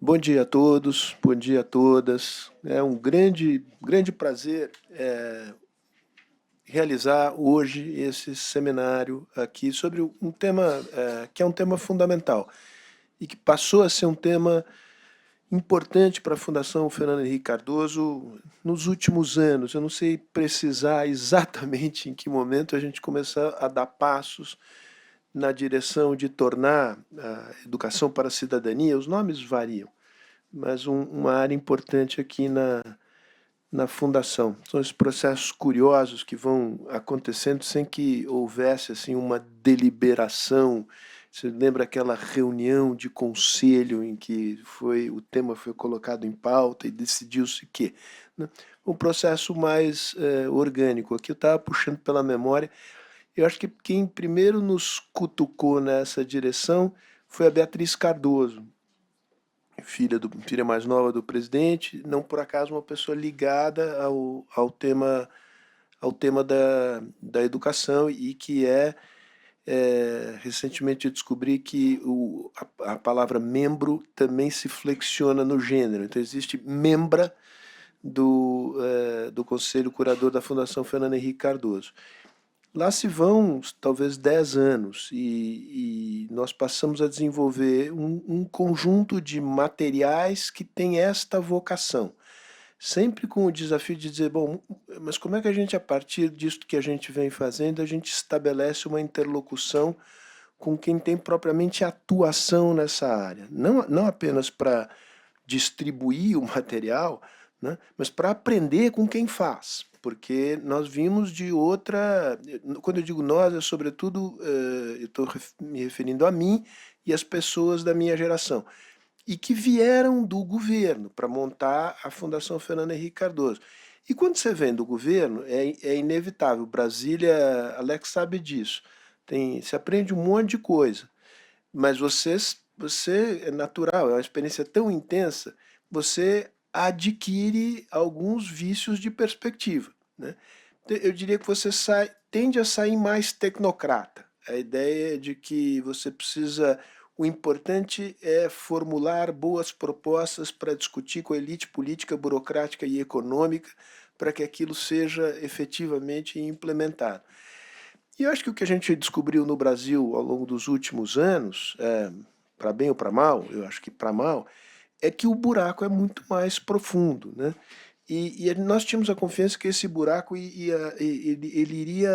Bom dia a todos, bom dia a todas. É um grande prazer realizar hoje esse seminário aqui sobre um tema que é um tema fundamental e que passou a ser um tema importante para a Fundação Fernando Henrique Cardoso nos últimos anos. Eu não sei precisar exatamente em que momento a gente começou a dar passos na direção de tornar a educação para a cidadania, os nomes variam, mas uma área importante aqui na fundação. São esses processos curiosos que vão acontecendo sem que houvesse assim uma deliberação. Você lembra aquela reunião de conselho em que o tema foi colocado em pauta e decidiu-se que, né? Um processo mais orgânico. Aqui eu estava puxando pela memória. Eu acho que quem primeiro nos cutucou nessa direção foi a Beatriz Cardoso, filha mais nova do presidente, não por acaso uma pessoa ligada ao tema da educação e que recentemente eu descobri que a palavra membro também se flexiona no gênero. Então existe membra do Conselho Curador da Fundação Fernando Henrique Cardoso. Lá se vão talvez 10 anos e nós passamos a desenvolver um conjunto de materiais que tem esta vocação. Sempre com o desafio de dizer, bom, mas como é que a gente, a partir disso que a gente vem fazendo, a gente estabelece uma interlocução com quem tem propriamente atuação nessa área? Não apenas para distribuir o material, né, mas para aprender com quem faz. Porque nós vimos de outra. Quando eu digo nós, é sobretudo, eu estou me referindo a mim e as pessoas da minha geração, e que vieram do governo para montar a Fundação Fernando Henrique Cardoso. E quando você vem do governo, é inevitável. Brasília, Alex sabe disso. Se aprende um monte de coisa, mas você é natural, é uma experiência tão intensa, você adquire alguns vícios de perspectiva, né? Eu diria que você tende a sair mais tecnocrata. A ideia é de que você precisa. O importante é formular boas propostas para discutir com a elite política, burocrática e econômica para que aquilo seja efetivamente implementado. E eu acho que o que a gente descobriu no Brasil ao longo dos últimos anos, para bem ou para mal, eu acho que para mal, é que o buraco é muito mais profundo, né? E nós tínhamos a confiança que esse buraco ele iria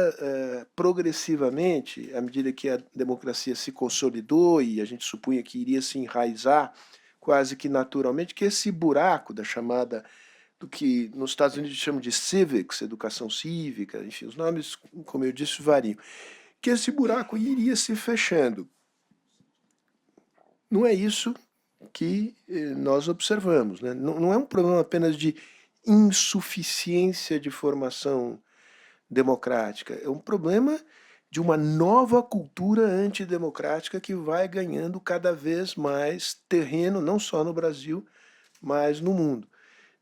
progressivamente, à medida que a democracia se consolidou e a gente supunha que iria se enraizar quase que naturalmente, que esse buraco da chamada do que nos Estados Unidos chamam de civics, educação cívica, enfim, os nomes, como eu disse, variam, que esse buraco iria se fechando. Não é isso que nós observamos, né? Não é um problema apenas de insuficiência de formação democrática, é um problema de uma nova cultura antidemocrática que vai ganhando cada vez mais terreno, não só no Brasil, mas no mundo.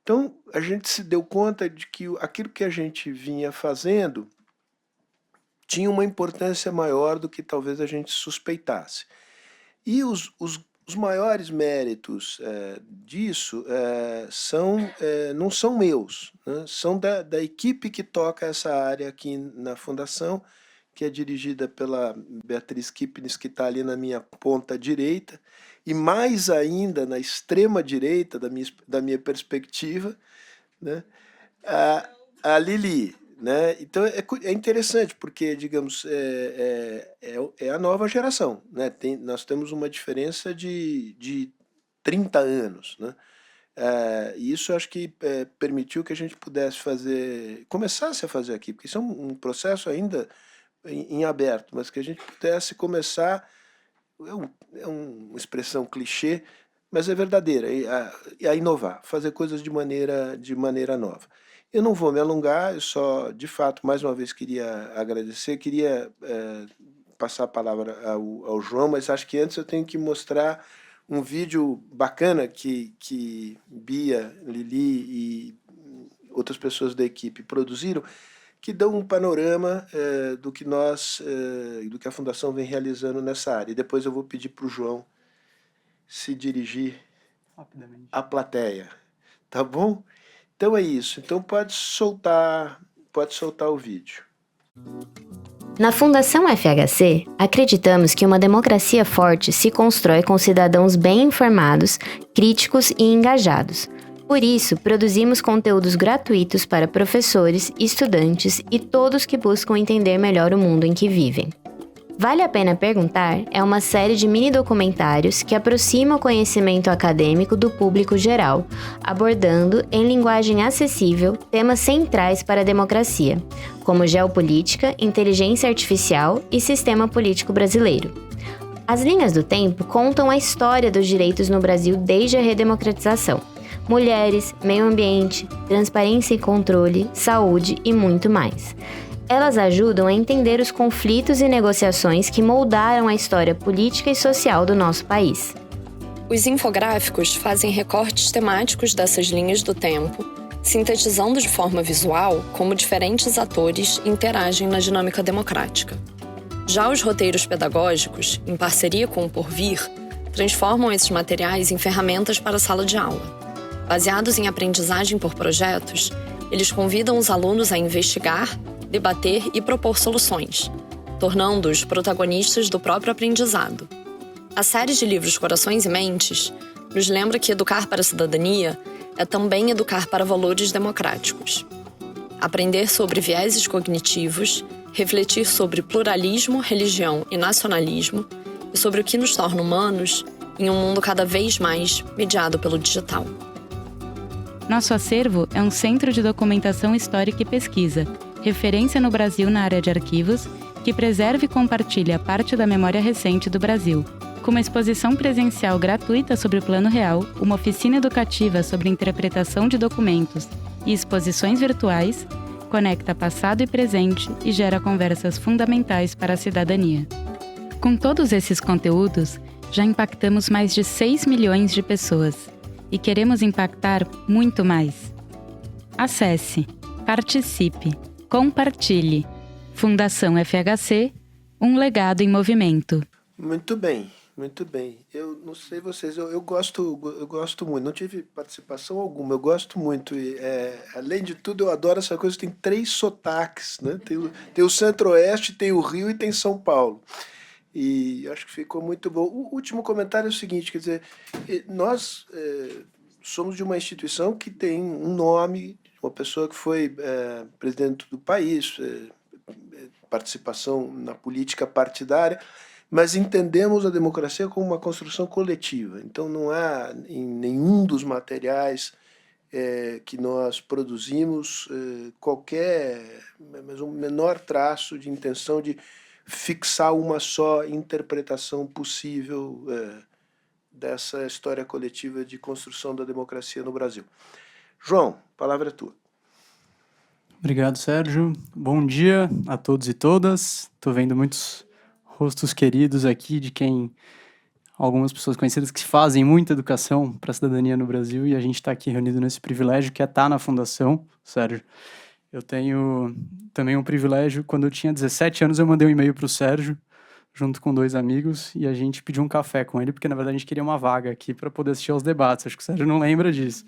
Então, a gente se deu conta de que aquilo que a gente vinha fazendo tinha uma importância maior do que talvez a gente suspeitasse. E os maiores méritos disso não são meus, né? São da equipe que toca essa área aqui na Fundação, que é dirigida pela Beatriz Kipnis, que está ali na minha ponta direita, e mais ainda na extrema direita da minha perspectiva, né? A Lili, né? Então é interessante porque, digamos, é a nova geração, né? Nós temos uma diferença de 30 anos, né? E isso acho que permitiu que a gente pudesse começasse a fazer aqui, porque isso é um processo ainda em aberto, mas que a gente pudesse começar, uma expressão clichê, mas é verdadeira, a inovar, fazer coisas de maneira nova. Eu não vou me alongar, eu só, de fato, mais uma vez queria agradecer, queria passar a palavra ao João, mas acho que antes eu tenho que mostrar um vídeo bacana que Bia, Lili e outras pessoas da equipe produziram, que dão um panorama do que a Fundação vem realizando nessa área. E depois eu vou pedir para o João se dirigir rapidamente a plateia, tá bom? Então é isso. Então pode soltar o vídeo. Na Fundação FHC, acreditamos que uma democracia forte se constrói com cidadãos bem informados, críticos e engajados. Por isso, produzimos conteúdos gratuitos para professores, estudantes e todos que buscam entender melhor o mundo em que vivem. Vale a Pena Perguntar é uma série de mini-documentários que aproxima o conhecimento acadêmico do público geral, abordando, em linguagem acessível, temas centrais para a democracia, como geopolítica, inteligência artificial e sistema político brasileiro. As linhas do tempo contam a história dos direitos no Brasil desde a redemocratização. Mulheres, meio ambiente, transparência e controle, saúde e muito mais. Elas ajudam a entender os conflitos e negociações que moldaram a história política e social do nosso país. Os infográficos fazem recortes temáticos dessas linhas do tempo, sintetizando de forma visual como diferentes atores interagem na dinâmica democrática. Já os roteiros pedagógicos, em parceria com o Porvir, transformam esses materiais em ferramentas para a sala de aula. Baseados em aprendizagem por projetos, eles convidam os alunos a investigar, debater e propor soluções, tornando-os protagonistas do próprio aprendizado. A série de livros Corações e Mentes nos lembra que educar para a cidadania é também educar para valores democráticos. Aprender sobre vieses cognitivos, refletir sobre pluralismo, religião e nacionalismo e sobre o que nos torna humanos em um mundo cada vez mais mediado pelo digital. Nosso acervo é um centro de documentação histórica e pesquisa, referência no Brasil na área de arquivos, que preserva e compartilha parte da memória recente do Brasil, com uma exposição presencial gratuita sobre o Plano Real, uma oficina educativa sobre interpretação de documentos e exposições virtuais, conecta passado e presente e gera conversas fundamentais para a cidadania. Com todos esses conteúdos, já impactamos mais de 6 milhões de pessoas e queremos impactar muito mais. Acesse, participe, compartilhe. Fundação FHC, um legado em movimento. Muito bem, muito bem. Eu não sei vocês, eu gosto muito. Não tive participação alguma, eu gosto muito. Além de tudo, eu adoro essa coisa, tem 3 sotaques, né? Tem o Centro-Oeste, tem o Rio e tem São Paulo. E acho que ficou muito bom. O último comentário é o seguinte, quer dizer, nós somos de uma instituição que tem um nome, uma pessoa que foi presidente do país, participação na política partidária, mas entendemos a democracia como uma construção coletiva. Então não há em nenhum dos materiais que nós produzimos qualquer, mas um menor traço de intenção de fixar uma só interpretação possível dessa história coletiva de construção da democracia no Brasil. João, a palavra é tua. Obrigado, Sérgio. Bom dia a todos e todas. Estou vendo muitos rostos queridos aqui, de quem algumas pessoas conhecidas que fazem muita educação para a cidadania no Brasil, e a gente está aqui reunido nesse privilégio que é estar na Fundação, Sérgio. Eu tenho também um privilégio, quando eu tinha 17 anos eu mandei um e-mail para o Sérgio, junto com 2 amigos, e a gente pediu um café com ele, porque na verdade a gente queria uma vaga aqui para poder assistir aos debates, acho que o Sérgio não lembra disso.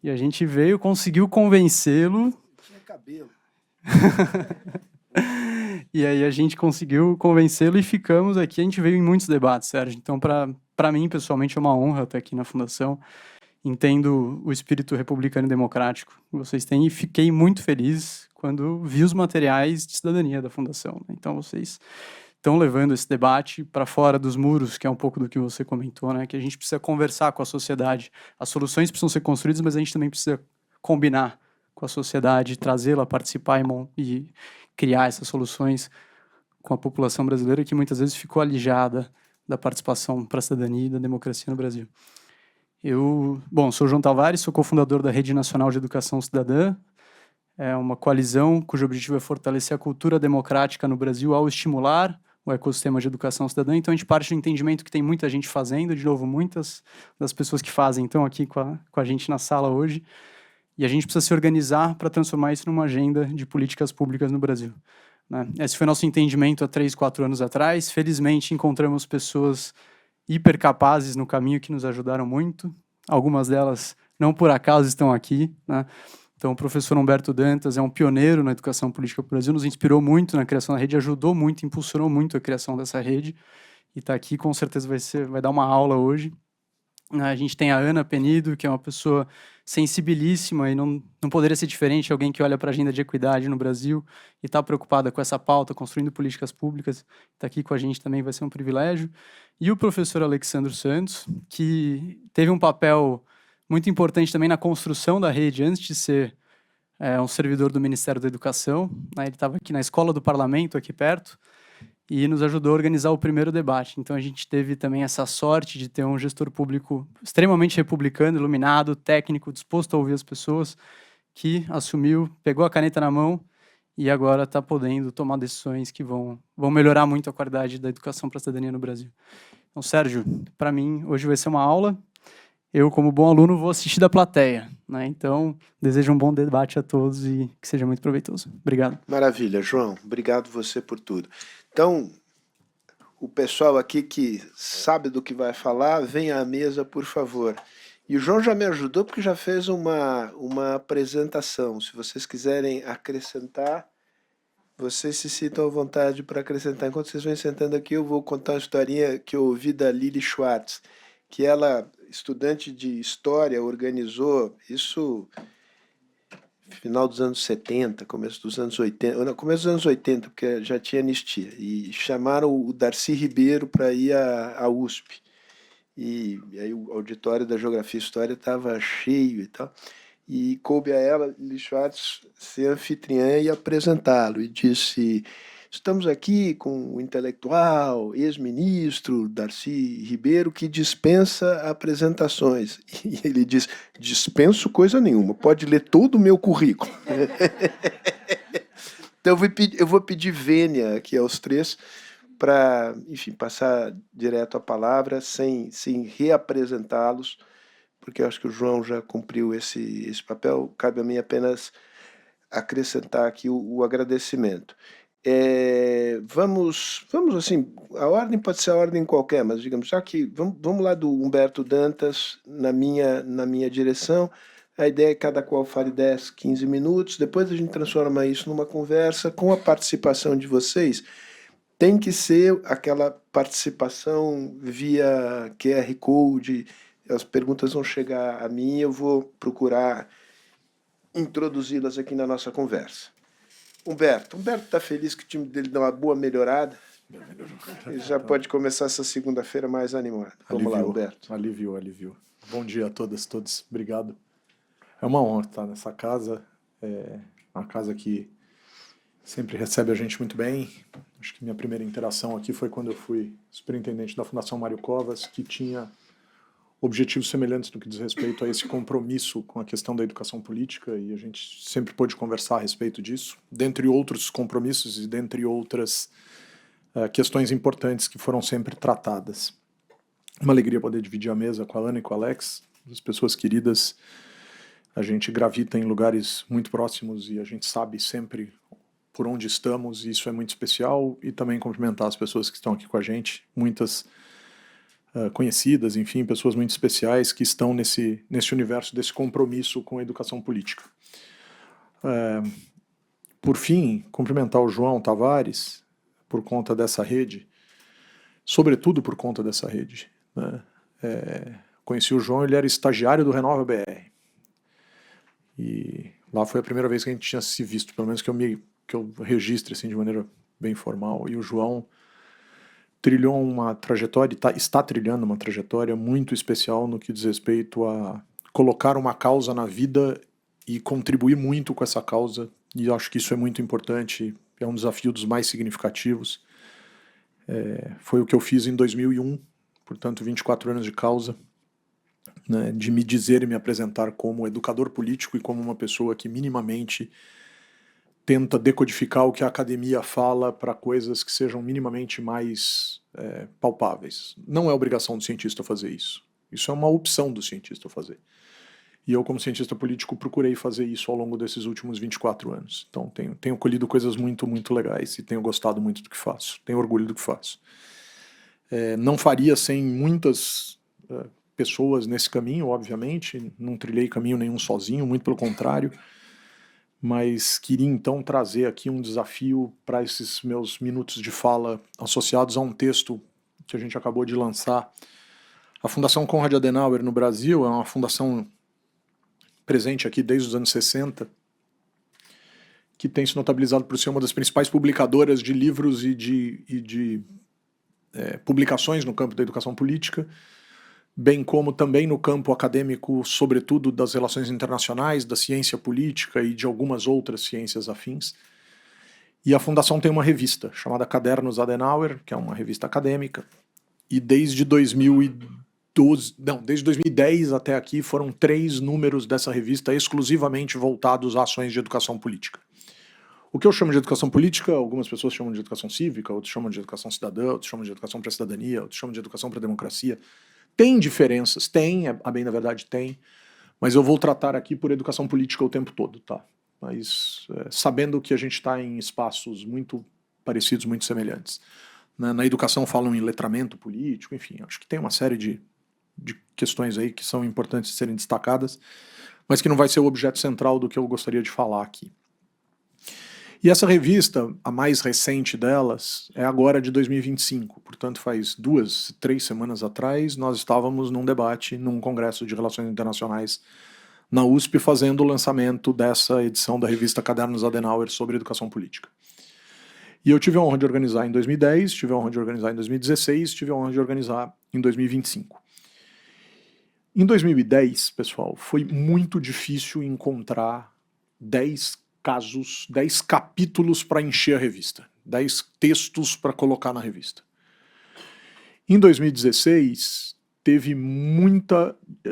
E a gente veio, conseguiu convencê-lo. Tinha cabelo. E aí a gente conseguiu convencê-lo e ficamos aqui. A gente veio em muitos debates, Sérgio. Então, para mim, pessoalmente, é uma honra estar aqui na Fundação. Entendo o espírito republicano e democrático que vocês têm e fiquei muito feliz quando vi os materiais de cidadania da Fundação. Então, vocês estão levando esse debate para fora dos muros, que é um pouco do que você comentou, né? Que a gente precisa conversar com a sociedade. As soluções precisam ser construídas, mas a gente também precisa combinar com a sociedade, trazê-la a participar e criar essas soluções com a população brasileira, que muitas vezes ficou alijada da participação para a cidadania e da democracia no Brasil. Sou João Tavares, sou cofundador da Rede Nacional de Educação Cidadã, é uma coalizão cujo objetivo é fortalecer a cultura democrática no Brasil ao estimular o ecossistema de educação cidadã. Então, a gente parte do entendimento que tem muita gente fazendo, de novo, muitas das pessoas que fazem estão aqui com a gente na sala hoje, e a gente precisa se organizar para transformar isso numa agenda de políticas públicas no Brasil, né? Esse foi nosso entendimento há 3, 4 anos atrás. Felizmente, encontramos pessoas hiper capazes no caminho que nos ajudaram muito. algumas delas não por acaso estão aqui, né? Então, o professor Humberto Dantas é um pioneiro na educação política do Brasil, nos inspirou muito na criação da rede, ajudou muito, impulsionou muito a criação dessa rede, e está aqui, com certeza vai dar uma aula hoje. A gente tem a Ana Penido, que é uma pessoa sensibilíssima e não poderia ser diferente, alguém que olha para a agenda de equidade no Brasil e está preocupada com essa pauta, construindo políticas públicas, está aqui com a gente também, vai ser um privilégio. E o professor Alexandro Santos, que teve um papel muito importante também na construção da rede, antes de ser um servidor do Ministério da Educação, né? Ele estava aqui na Escola do Parlamento, aqui perto, e nos ajudou a organizar o primeiro debate. Então, a gente teve também essa sorte de ter um gestor público extremamente republicano, iluminado, técnico, disposto a ouvir as pessoas, que assumiu, pegou a caneta na mão e agora está podendo tomar decisões que vão melhorar muito a qualidade da educação para a cidadania no Brasil. Então, Sérgio, para mim, hoje vai ser uma aula. Eu, como bom aluno, vou assistir da plateia, né? Então, desejo um bom debate a todos e que seja muito proveitoso. Obrigado. Maravilha, João. Obrigado você por tudo. Então, o pessoal aqui que sabe do que vai falar, venha à mesa, por favor. E o João já me ajudou porque já fez uma apresentação. Se vocês quiserem acrescentar, vocês se sintam à vontade para acrescentar. Enquanto vocês vêm sentando aqui, eu vou contar uma historinha que eu ouvi da Lili Schwartz, que ela, estudante de História, organizou isso final dos anos 70, começo dos anos 80, não, começo dos anos 80, porque já tinha anistia, e chamaram o Darcy Ribeiro para ir à USP, e aí o auditório da Geografia e História estava cheio e tal, e coube a ela, Lili Schwartz, ser anfitriã e apresentá-lo, e disse: estamos aqui com o intelectual, ex-ministro Darcy Ribeiro, que dispensa apresentações. E ele diz: dispenso coisa nenhuma, pode ler todo o meu currículo. Então eu vou pedir vênia aqui aos três para, enfim, passar direto a palavra, sem reapresentá-los, porque eu acho que o João já cumpriu esse papel, cabe a mim apenas acrescentar aqui o agradecimento. Vamos assim, a ordem pode ser a ordem qualquer, mas digamos, já que vamos lá do Humberto Dantas na minha direção. A ideia é que cada qual fale 10, 15 minutos, depois a gente transforma isso numa conversa com a participação de vocês. Tem que ser aquela participação via QR Code, as perguntas vão chegar a mim, eu vou procurar introduzi-las aqui na nossa conversa. Humberto está feliz que o time dele dá uma boa melhorada. Ele já pode começar essa segunda-feira mais animado. Vamos lá, Humberto. Alivio. Bom dia a todas, todos. Obrigado. É uma honra estar nessa casa. É uma casa que sempre recebe a gente muito bem. Acho que minha primeira interação aqui foi quando eu fui superintendente da Fundação Mário Covas, que tinha objetivos semelhantes no que diz respeito a esse compromisso com a questão da educação política, e a gente sempre pôde conversar a respeito disso, dentre outros compromissos e dentre outras questões importantes que foram sempre tratadas. Uma alegria poder dividir a mesa com a Ana e com o Alex, as pessoas queridas. A gente gravita em lugares muito próximos e a gente sabe sempre por onde estamos, e isso é muito especial, e também cumprimentar as pessoas que estão aqui com a gente, muitas conhecidas, enfim, pessoas muito especiais que estão nesse universo desse compromisso com a educação política. Por fim, cumprimentar o João Tavares por conta dessa rede, sobretudo por conta dessa rede, né? Conheci o João, ele era estagiário do Renova BR, e lá foi a primeira vez que a gente tinha se visto, pelo menos que eu registre assim, de maneira bem formal, e o João trilhou uma trajetória, está trilhando uma trajetória muito especial no que diz respeito a colocar uma causa na vida e contribuir muito com essa causa, e eu acho que isso é muito importante, é um desafio dos mais significativos. Foi o que eu fiz em 2001, portanto 24 anos de causa, né, de me dizer e me apresentar como educador político e como uma pessoa que minimamente tenta decodificar o que a academia fala para coisas que sejam minimamente mais palpáveis. Não é obrigação do cientista fazer isso. Isso é uma opção do cientista fazer. E eu, como cientista político, procurei fazer isso ao longo desses últimos 24 anos. Então, tenho colhido coisas muito, muito legais e tenho gostado muito do que faço. Tenho orgulho do que faço. Não faria sem muitas pessoas nesse caminho, obviamente, não trilhei caminho nenhum sozinho, muito pelo contrário, mas queria então trazer aqui um desafio para esses meus minutos de fala associados a um texto que a gente acabou de lançar. A Fundação Konrad Adenauer no Brasil é uma fundação presente aqui desde os anos 60, que tem se notabilizado por ser uma das principais publicadoras de livros e de publicações no campo da educação política, bem como também no campo acadêmico, sobretudo das relações internacionais, da ciência política e de algumas outras ciências afins. E a fundação tem uma revista chamada Cadernos Adenauer, que é uma revista acadêmica, e desde 2010 até aqui foram 3 números dessa revista exclusivamente voltados a ações de educação política. O que eu chamo de educação política, algumas pessoas chamam de educação cívica, outros chamam de educação cidadã, outros chamam de educação para a cidadania, outros chamam de educação para a democracia. Tem diferenças, tem, a bem da verdade tem, mas eu vou tratar aqui por educação política o tempo todo, tá? Mas sabendo que a gente está em espaços muito parecidos, muito semelhantes. Na educação falam em letramento político, enfim, acho que tem uma série de questões aí que são importantes de serem destacadas, mas que não vai ser o objeto central do que eu gostaria de falar aqui. E essa revista, a mais recente delas, é agora de 2025, portanto faz 2, 3 semanas atrás nós estávamos num debate, num congresso de relações internacionais na USP, fazendo o lançamento dessa edição da revista Cadernos Adenauer sobre educação política. E eu tive a honra de organizar em 2010, tive a honra de organizar em 2016, tive a honra de organizar em 2025. Em 2010, pessoal, foi muito difícil encontrar 10 casos, 10 capítulos para encher a revista, 10 textos para colocar na revista. Em 2016, a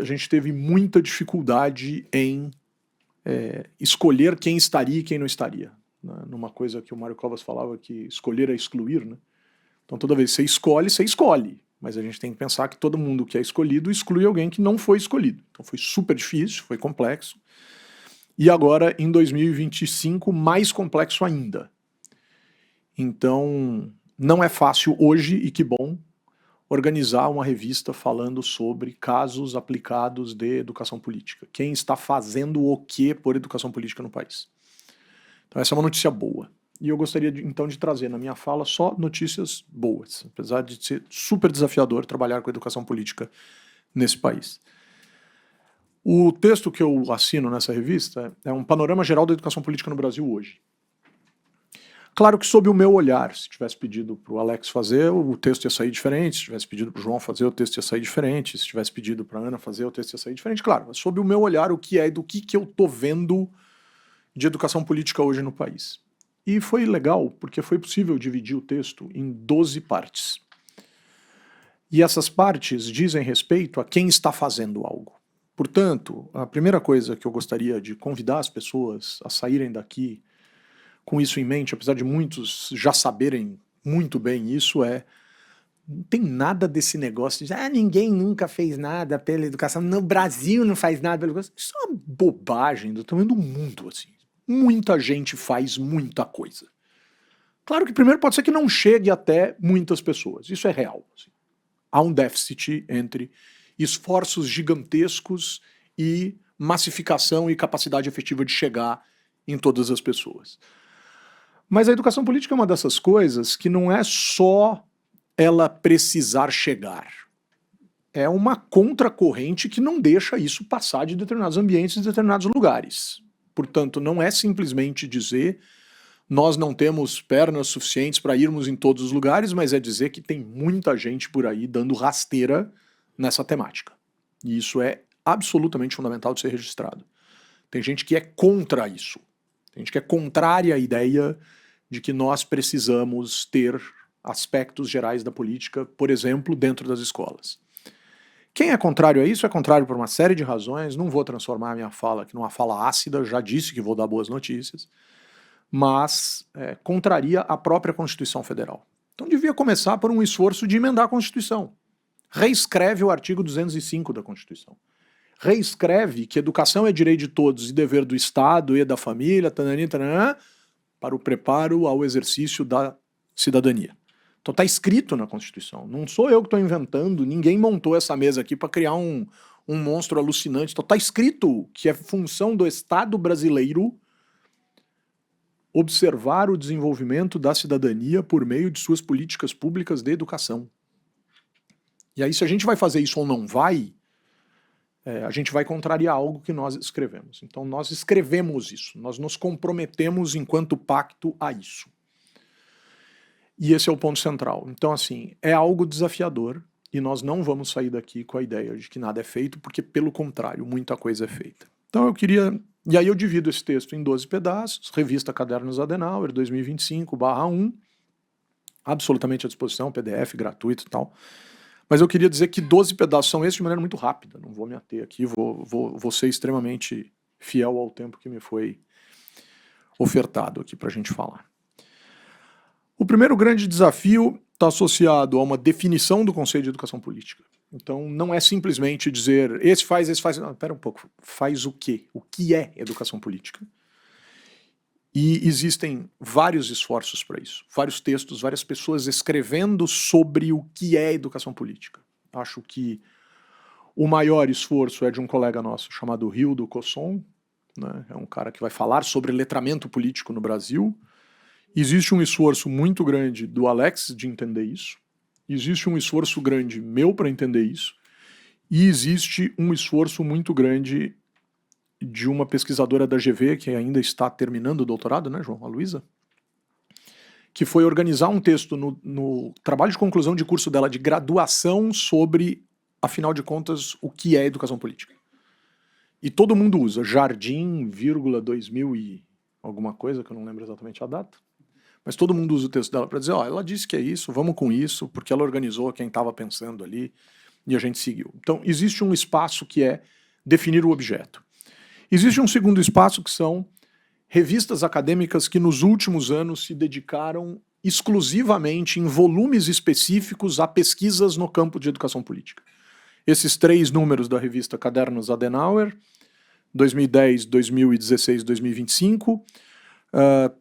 gente teve muita dificuldade em escolher quem estaria e quem não estaria. Né? Numa coisa que o Mário Covas falava, que escolher é excluir, né? Então toda vez que você escolhe, mas a gente tem que pensar que todo mundo que é escolhido exclui alguém que não foi escolhido. Então foi super difícil, foi complexo. E agora, em 2025, mais complexo ainda. Então, não é fácil hoje, e que bom, organizar uma revista falando sobre casos aplicados de educação política. Quem está fazendo o que por educação política no país. Então, essa é uma notícia boa. E eu gostaria, então, de trazer na minha fala só notícias boas, apesar de ser super desafiador trabalhar com educação política nesse país. O texto que eu assino nessa revista é um panorama geral da educação política no Brasil hoje. Claro que sob o meu olhar, se tivesse pedido para o Alex fazer, o texto ia sair diferente, se tivesse pedido para o João fazer, o texto ia sair diferente, se tivesse pedido para a Ana fazer, o texto ia sair diferente. Claro, mas sob o meu olhar, o que é do que eu estou vendo de educação política hoje no país. E foi legal, porque foi possível dividir o texto em 12 partes. E essas partes dizem respeito a quem está fazendo algo. Portanto, a primeira coisa que eu gostaria de convidar as pessoas a saírem daqui com isso em mente, apesar de muitos já saberem muito bem isso, não tem nada desse negócio de ninguém nunca fez nada pela educação, no Brasil não faz nada pela educação. Isso é uma bobagem do tamanho do mundo, assim. Muita gente faz muita coisa. Claro que primeiro pode ser que não chegue até muitas pessoas, isso é real. Assim. Há um déficit entre esforços gigantescos e massificação e capacidade efetiva de chegar em todas as pessoas. Mas a educação política é uma dessas coisas que não é só ela precisar chegar. É uma contracorrente que não deixa isso passar de determinados ambientes e determinados lugares. Portanto, não é simplesmente dizer nós não temos pernas suficientes para irmos em todos os lugares, mas é dizer que tem muita gente por aí dando rasteira nessa temática. E isso é absolutamente fundamental de ser registrado. Tem gente que é contra isso. Tem gente que é contrária à ideia de que nós precisamos ter aspectos gerais da política, por exemplo, dentro das escolas. Quem é contrário a isso é contrário por uma série de razões. Não vou transformar a minha fala aqui numa fala ácida, já disse que vou dar boas notícias, mas contraria a própria Constituição Federal. Então devia começar por um esforço de emendar a Constituição. Reescreve o artigo 205 da Constituição. Reescreve que educação é direito de todos e dever do Estado e da família, para o preparo ao exercício da cidadania. Então está escrito na Constituição. Não sou eu que estou inventando, ninguém montou essa mesa aqui para criar um monstro alucinante. Então está escrito que é função do Estado brasileiro observar o desenvolvimento da cidadania por meio de suas políticas públicas de educação. E aí, se a gente vai fazer isso ou não vai, a gente vai contrariar algo que nós escrevemos. Então nós escrevemos isso, nós nos comprometemos enquanto pacto a isso. E esse é o ponto central. Então, assim, é algo desafiador e nós não vamos sair daqui com a ideia de que nada é feito, porque, pelo contrário, muita coisa é feita. Então eu queria... E aí eu divido esse texto em 12 pedaços, revista Cadernos Adenauer, 2025/1, absolutamente à disposição, PDF gratuito e tal. Mas eu queria dizer que 12 pedaços são esses de maneira muito rápida, não vou me ater aqui, vou ser extremamente fiel ao tempo que me foi ofertado aqui para a gente falar. O primeiro grande desafio está associado a uma definição do conceito de educação política. Então não é simplesmente dizer esse faz, não, pera um pouco, faz o quê? O que é educação política? E existem vários esforços para isso, vários textos, várias pessoas escrevendo sobre o que é educação política. Acho que o maior esforço é de um colega nosso chamado Hildo Cosson, né? É um cara que vai falar sobre letramento político no Brasil. Existe um esforço muito grande do Alex de entender isso. Existe um esforço grande meu para entender isso. E existe um esforço muito grande de uma pesquisadora da GV, que ainda está terminando o doutorado, né, João? A Luísa? Que foi organizar um texto no trabalho de conclusão de curso dela de graduação sobre, afinal de contas, o que é educação política. E todo mundo usa Jardim, 2000 e alguma coisa, que eu não lembro exatamente a data. Mas todo mundo usa o texto dela para dizer, ela disse que é isso, vamos com isso, porque ela organizou quem estava pensando ali e a gente seguiu. Então, existe um espaço que é definir o objeto. Existe um segundo espaço que são revistas acadêmicas que nos últimos anos se dedicaram exclusivamente em volumes específicos a pesquisas no campo de educação política. Esses 3 números da revista Cadernos Adenauer, 2010, 2016, 2025,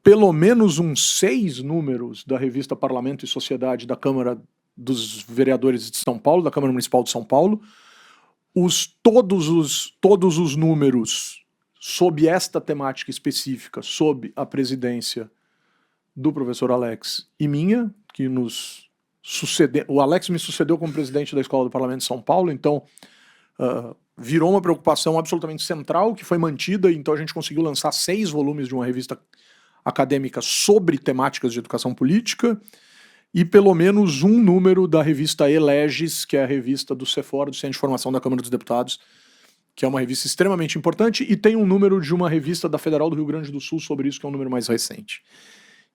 pelo menos uns 6 números da revista Parlamento e Sociedade da Câmara dos Vereadores de São Paulo, da Câmara Municipal de São Paulo, todos os números sob esta temática específica, sob a presidência do professor Alex e minha, que nos sucedeu. O Alex me sucedeu como presidente da Escola do Parlamento de São Paulo, então virou uma preocupação absolutamente central que foi mantida, então a gente conseguiu lançar 6 volumes de uma revista acadêmica sobre temáticas de educação política e pelo menos um número da revista Eleges, que é a revista do CEFOR, do Centro de Formação da Câmara dos Deputados, que é uma revista extremamente importante, e tem um número de uma revista da Federal do Rio Grande do Sul sobre isso, que é um número mais recente.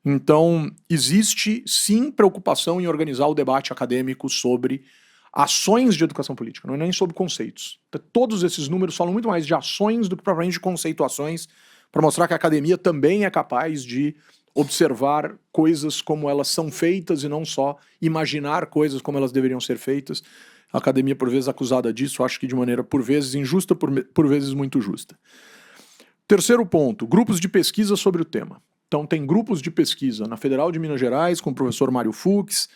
Então, existe sim preocupação em organizar o debate acadêmico sobre ações de educação política, não é nem sobre conceitos. Todos esses números falam muito mais de ações do que propriamente de conceituações, para mostrar que a academia também é capaz de observar coisas como elas são feitas e não só imaginar coisas como elas deveriam ser feitas. A academia, por vezes, acusada disso, acho que de maneira, por vezes, injusta, por vezes, muito justa. Terceiro ponto, grupos de pesquisa sobre o tema. Então, tem grupos de pesquisa na Federal de Minas Gerais, com o professor Mário Fux,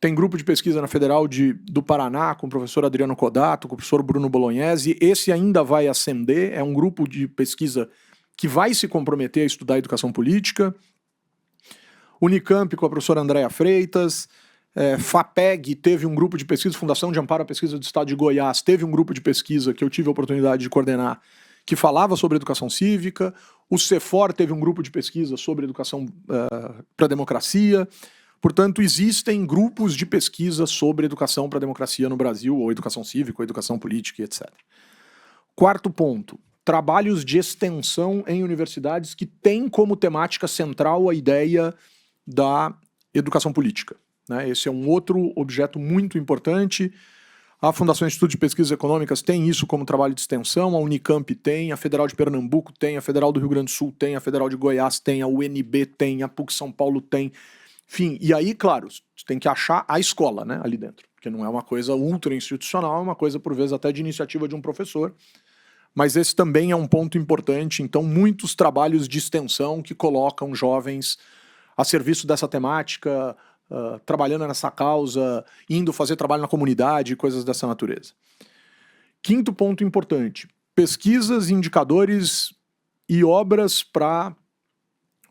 tem grupo de pesquisa na Federal do Paraná, com o professor Adriano Codato, com o professor Bruno Bolognesi. Esse ainda vai ascender, é um grupo de pesquisa que vai se comprometer a estudar a educação política. Unicamp, com a professora Andréa Freitas. FAPEG teve um grupo de pesquisa, Fundação de Amparo à Pesquisa do Estado de Goiás, teve um grupo de pesquisa que eu tive a oportunidade de coordenar, que falava sobre educação cívica. O CEFOR teve um grupo de pesquisa sobre educação para a democracia. Portanto, existem grupos de pesquisa sobre educação para a democracia no Brasil, ou educação cívica, ou educação política, etc. Quarto ponto, trabalhos de extensão em universidades que têm como temática central a ideia da educação política. Esse é um outro objeto muito importante. A Fundação Instituto de Pesquisas Econômicas tem isso como trabalho de extensão, a Unicamp tem, a Federal de Pernambuco tem, a Federal do Rio Grande do Sul tem, a Federal de Goiás tem, a UNB tem, a PUC São Paulo tem. Enfim, e aí, claro, você tem que achar a escola, ali dentro, porque não é uma coisa ultra institucional, é uma coisa, por vezes, até de iniciativa de um professor. Mas esse também é um ponto importante, então muitos trabalhos de extensão que colocam jovens a serviço dessa temática, trabalhando nessa causa, indo fazer trabalho na comunidade, coisas dessa natureza. Quinto ponto importante, pesquisas, indicadores e obras para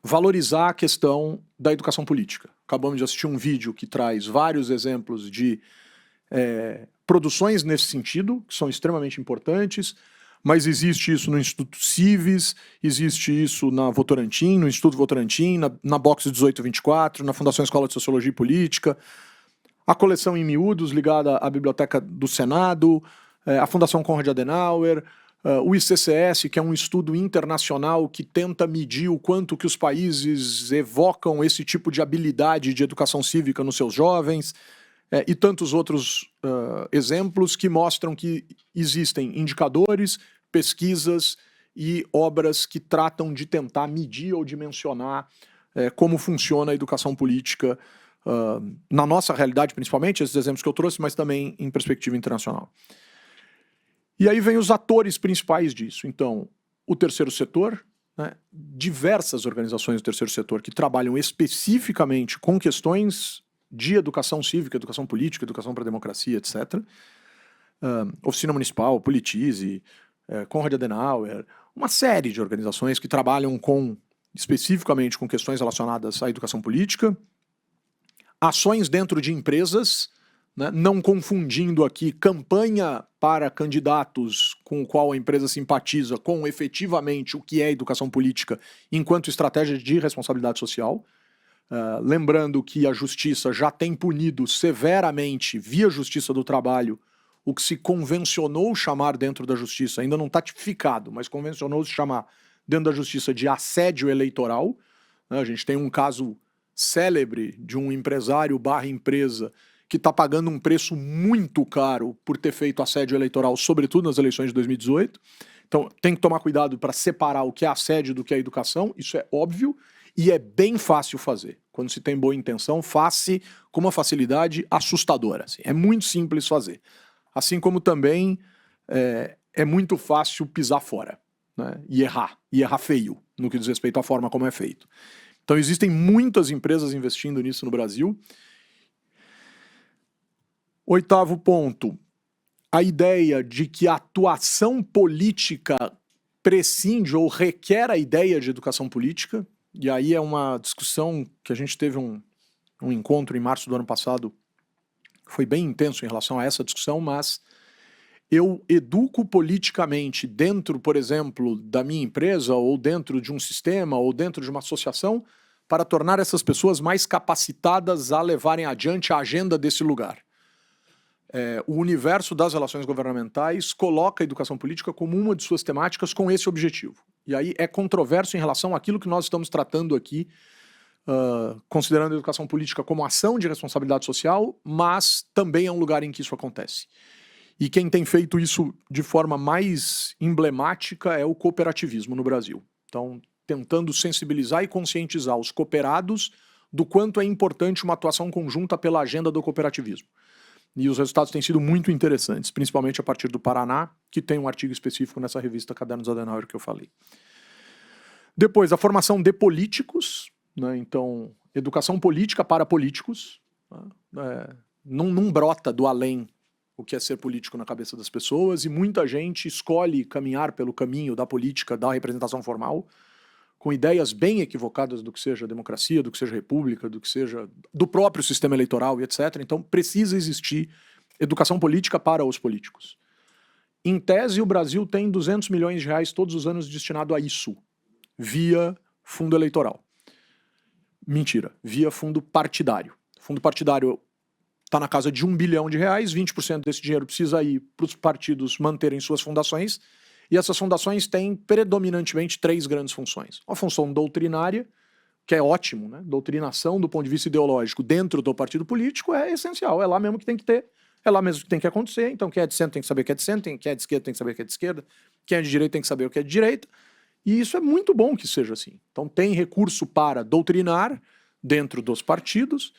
valorizar a questão da educação política. Acabamos de assistir um vídeo que traz vários exemplos de produções nesse sentido, que são extremamente importantes, mas existe isso no Instituto Cives, existe isso na Votorantim, no Instituto Votorantim, na Box 1824, na Fundação Escola de Sociologia e Política, a coleção em miúdos ligada à Biblioteca do Senado, a Fundação Konrad Adenauer, o ICCS, que é um estudo internacional que tenta medir o quanto que os países evocam esse tipo de habilidade de educação cívica nos seus jovens, e tantos outros exemplos que mostram que existem indicadores, pesquisas e obras que tratam de tentar medir ou dimensionar como funciona a educação política na nossa realidade, principalmente, esses exemplos que eu trouxe, mas também em perspectiva internacional. E aí vem os atores principais disso. Então, o terceiro setor, né, diversas organizações do terceiro setor que trabalham especificamente com questões de educação cívica, educação política, educação para a democracia, etc. Oficina Municipal, Politize, Konrad Adenauer, uma série de organizações que trabalham especificamente com questões relacionadas à educação política, ações dentro de empresas, né, não confundindo aqui campanha para candidatos com o qual a empresa simpatiza com efetivamente o que é educação política enquanto estratégia de responsabilidade social. Lembrando que a justiça já tem punido severamente, via Justiça do Trabalho, o que se convencionou chamar dentro da justiça, ainda não está tipificado, mas convencionou se chamar dentro da justiça de assédio eleitoral. A gente tem um caso célebre de um empresário / empresa que está pagando um preço muito caro por ter feito assédio eleitoral, sobretudo nas eleições de 2018. Então tem que tomar cuidado para separar o que é assédio do que é educação, isso é óbvio, e é bem fácil fazer. Quando se tem boa intenção, faz-se com uma facilidade assustadora. Assim. É muito simples fazer. Assim como também é muito fácil pisar fora, né? E errar feio, no que diz respeito à forma como é feito. Então existem muitas empresas investindo nisso no Brasil. Oitavo ponto, a ideia de que a atuação política prescinde ou requer a ideia de educação política, e aí é uma discussão que a gente teve um encontro em março do ano passado, que foi bem intenso em relação a essa discussão, mas eu educo politicamente dentro, por exemplo, da minha empresa, ou dentro de um sistema, ou dentro de uma associação, para tornar essas pessoas mais capacitadas a levarem adiante a agenda desse lugar. O universo das relações governamentais coloca a educação política como uma de suas temáticas com esse objetivo. E aí é controverso em relação àquilo que nós estamos tratando aqui, considerando a educação política como ação de responsabilidade social, mas também é um lugar em que isso acontece. E quem tem feito isso de forma mais emblemática é o cooperativismo no Brasil. Então, tentando sensibilizar e conscientizar os cooperados do quanto é importante uma atuação conjunta pela agenda do cooperativismo. E os resultados têm sido muito interessantes, principalmente a partir do Paraná, que tem um artigo específico nessa revista Cadernos Adenauer que eu falei. Depois, a formação de políticos, né? Então, educação política para políticos, né? Não brota do além o que é ser político na cabeça das pessoas, e muita gente escolhe caminhar pelo caminho da política, da representação formal, com ideias bem equivocadas do que seja democracia, do que seja república, do que seja do próprio sistema eleitoral e etc. Então precisa existir educação política para os políticos. Em tese, o Brasil tem 200 milhões de reais todos os anos destinado a isso, via fundo eleitoral. Mentira, via fundo partidário. Fundo partidário está na casa de R$1 bilhão, 20% desse dinheiro precisa ir para os partidos manterem suas fundações, e essas fundações têm predominantemente 3 grandes funções. Uma função doutrinária, que é ótimo, né? Doutrinação do ponto de vista ideológico dentro do partido político é essencial, é lá mesmo que tem que ter, é lá mesmo que tem que acontecer. Então quem é de centro tem que saber o que é de centro, quem é de esquerda tem que saber o que é de esquerda, quem é de direita tem que saber o que é de direita, e isso é muito bom que seja assim. Então tem recurso para doutrinar dentro dos partidos,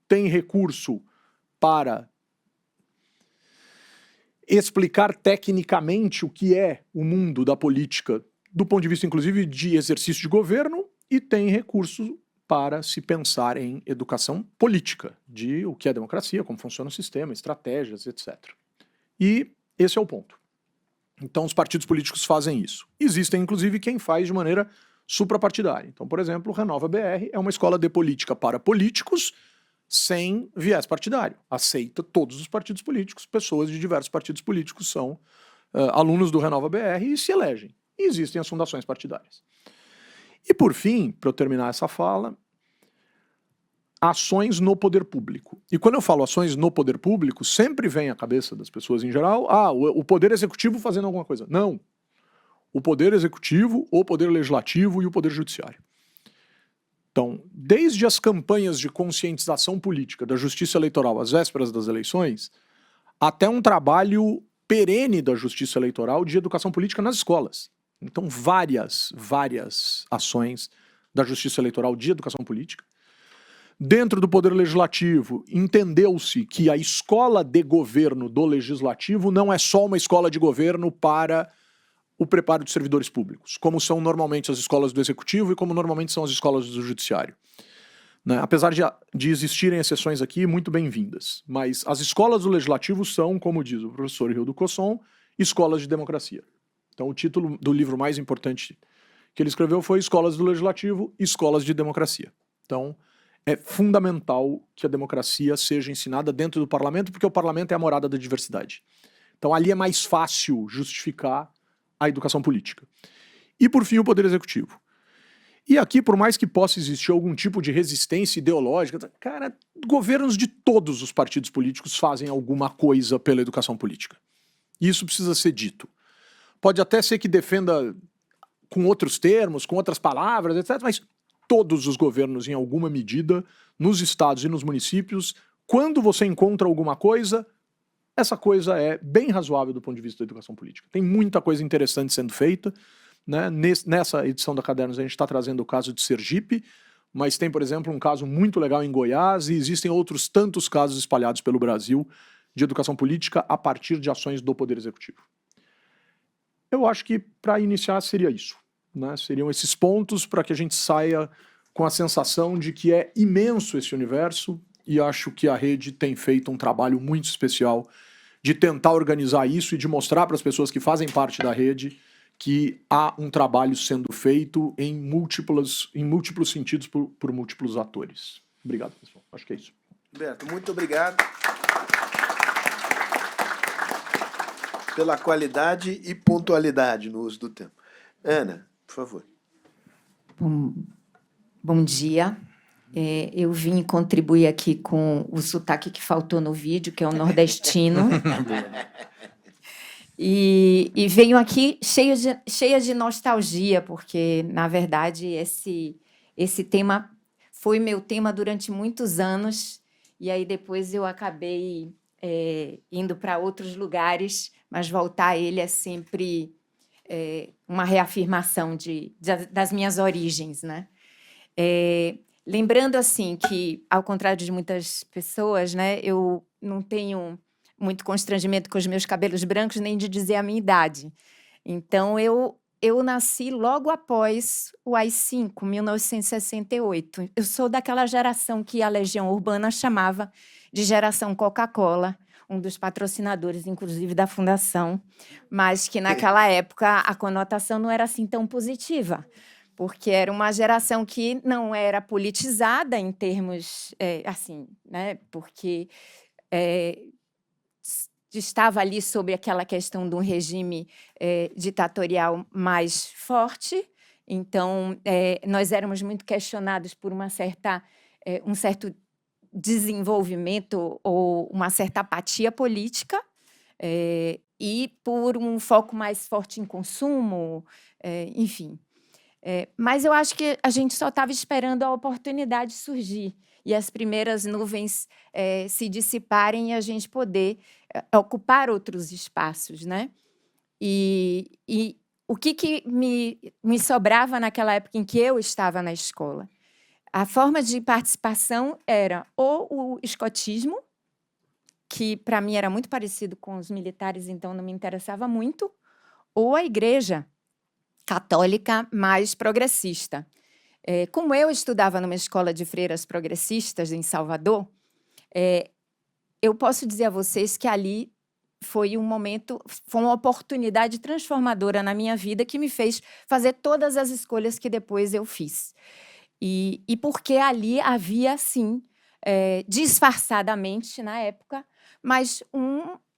tem recurso para explicar tecnicamente o que é o mundo da política, do ponto de vista, inclusive, de exercício de governo, e tem recurso para se pensar em educação política, de o que é democracia, como funciona o sistema, estratégias, etc. E esse é o ponto. Então, os partidos políticos fazem isso. Existem, inclusive, quem faz de maneira suprapartidária. Então, por exemplo, o Renova BR é uma escola de política para políticos sem viés partidário. Aceita todos os partidos políticos, pessoas de diversos partidos políticos são alunos do Renova BR e se elegem. E existem as fundações partidárias. E, por fim, para eu terminar essa fala, ações no poder público. E quando eu falo ações no poder público, sempre vem à cabeça das pessoas em geral, o poder executivo fazendo alguma coisa. Não. O poder executivo, o poder legislativo e o poder judiciário. Então, desde as campanhas de conscientização política da justiça eleitoral às vésperas das eleições, até um trabalho perene da justiça eleitoral de educação política nas escolas. Então, várias ações da justiça eleitoral de educação política. Dentro do poder legislativo, entendeu-se que a escola de governo do legislativo não é só uma escola de governo para o preparo de servidores públicos, como são normalmente as escolas do executivo e como normalmente são as escolas do judiciário. Né? Apesar de existirem exceções aqui, muito bem-vindas. Mas as escolas do legislativo são, como diz o professor Hildo Cosson, escolas de democracia. Então o título do livro mais importante que ele escreveu foi Escolas do Legislativo, Escolas de Democracia. Então é fundamental que a democracia seja ensinada dentro do parlamento, porque o parlamento é a morada da diversidade. Então ali é mais fácil justificar a educação política. E, por fim, o poder executivo. E aqui, por mais que possa existir algum tipo de resistência ideológica, cara, governos de todos os partidos políticos fazem alguma coisa pela educação política. E isso precisa ser dito. Pode até ser que defenda com outros termos, com outras palavras, etc., mas todos os governos, em alguma medida, nos estados e nos municípios, quando você encontra alguma coisa, essa coisa é bem razoável do ponto de vista da educação política. Tem muita coisa interessante sendo feita. Né? Nessa edição da Cadernos a gente está trazendo o caso de Sergipe, mas tem, por exemplo, um caso muito legal em Goiás e existem outros tantos casos espalhados pelo Brasil de educação política a partir de ações do Poder Executivo. Eu acho que, para iniciar, seria isso. Né? Seriam esses pontos para que a gente saia com a sensação de que é imenso esse universo e acho que a rede tem feito um trabalho muito especial de tentar organizar isso e de mostrar para as pessoas que fazem parte da rede que há um trabalho sendo feito em múltiplos sentidos por múltiplos atores. Obrigado, pessoal. Acho que é isso. Roberto, muito obrigado pela qualidade e pontualidade no uso do tempo. Ana, por favor. Bom dia. Eu vim contribuir aqui com o sotaque que faltou no vídeo, que é o nordestino. E venho aqui cheia de nostalgia, porque, na verdade, esse tema foi meu tema durante muitos anos, e aí depois eu acabei indo para outros lugares, mas voltar a ele é sempre uma reafirmação das minhas origens, né? Lembrando, assim, que, ao contrário de muitas pessoas, né, eu não tenho muito constrangimento com os meus cabelos brancos, nem de dizer a minha idade. Então, eu nasci logo após o AI-5, 1968. Eu sou daquela geração que a Legião Urbana chamava de geração Coca-Cola, um dos patrocinadores, inclusive, da Fundação, mas que, naquela época, a conotação não era assim tão positiva, porque era uma geração que não era politizada em termos, assim, né, porque estava ali sobre aquela questão de um regime ditatorial mais forte. Então, nós éramos muito questionados por um certo desenvolvimento ou uma certa apatia política e por um foco mais forte em consumo, enfim. Mas eu acho que a gente só estava esperando a oportunidade surgir e as primeiras nuvens se dissiparem e a gente poder ocupar outros espaços, né? E o que me sobrava naquela época em que eu estava na escola? A forma de participação era ou o escotismo, que para mim era muito parecido com os militares, então não me interessava muito, ou a igreja católica mais progressista. Como eu estudava numa escola de freiras progressistas em Salvador, eu posso dizer a vocês que ali foi uma oportunidade transformadora na minha vida que me fez fazer todas as escolhas que depois eu fiz. E porque ali havia, sim, disfarçadamente na época, mas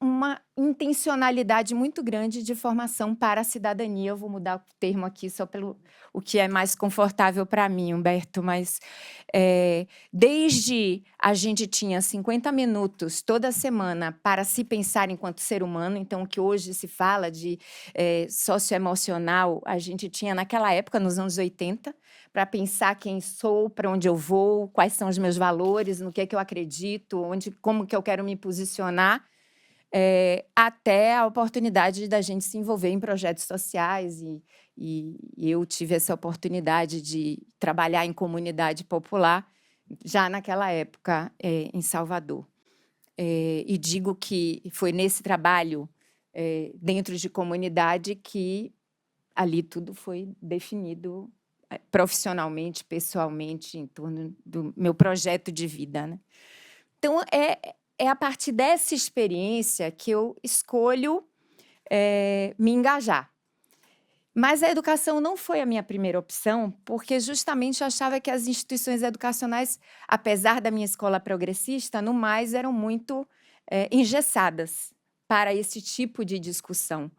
uma intencionalidade muito grande de formação para a cidadania. Eu vou mudar o termo aqui só pelo o que é mais confortável para mim, Humberto, mas desde a gente tinha 50 minutos toda semana para se pensar enquanto ser humano, então o que hoje se fala de socioemocional, a gente tinha naquela época, nos anos 80, para pensar quem sou, para onde eu vou, quais são os meus valores, no que é que eu acredito, como que eu quero me posicionar, até a oportunidade da gente se envolver em projetos sociais. E eu tive essa oportunidade de trabalhar em comunidade popular já naquela época em Salvador. E digo que foi nesse trabalho dentro de comunidade que ali tudo foi definido profissionalmente, pessoalmente, em torno do meu projeto de vida, né? Então, é a partir dessa experiência que eu escolho me engajar. Mas a educação não foi a minha primeira opção, porque justamente eu achava que as instituições educacionais, apesar da minha escola progressista, no mais eram muito engessadas para esse tipo de discussão.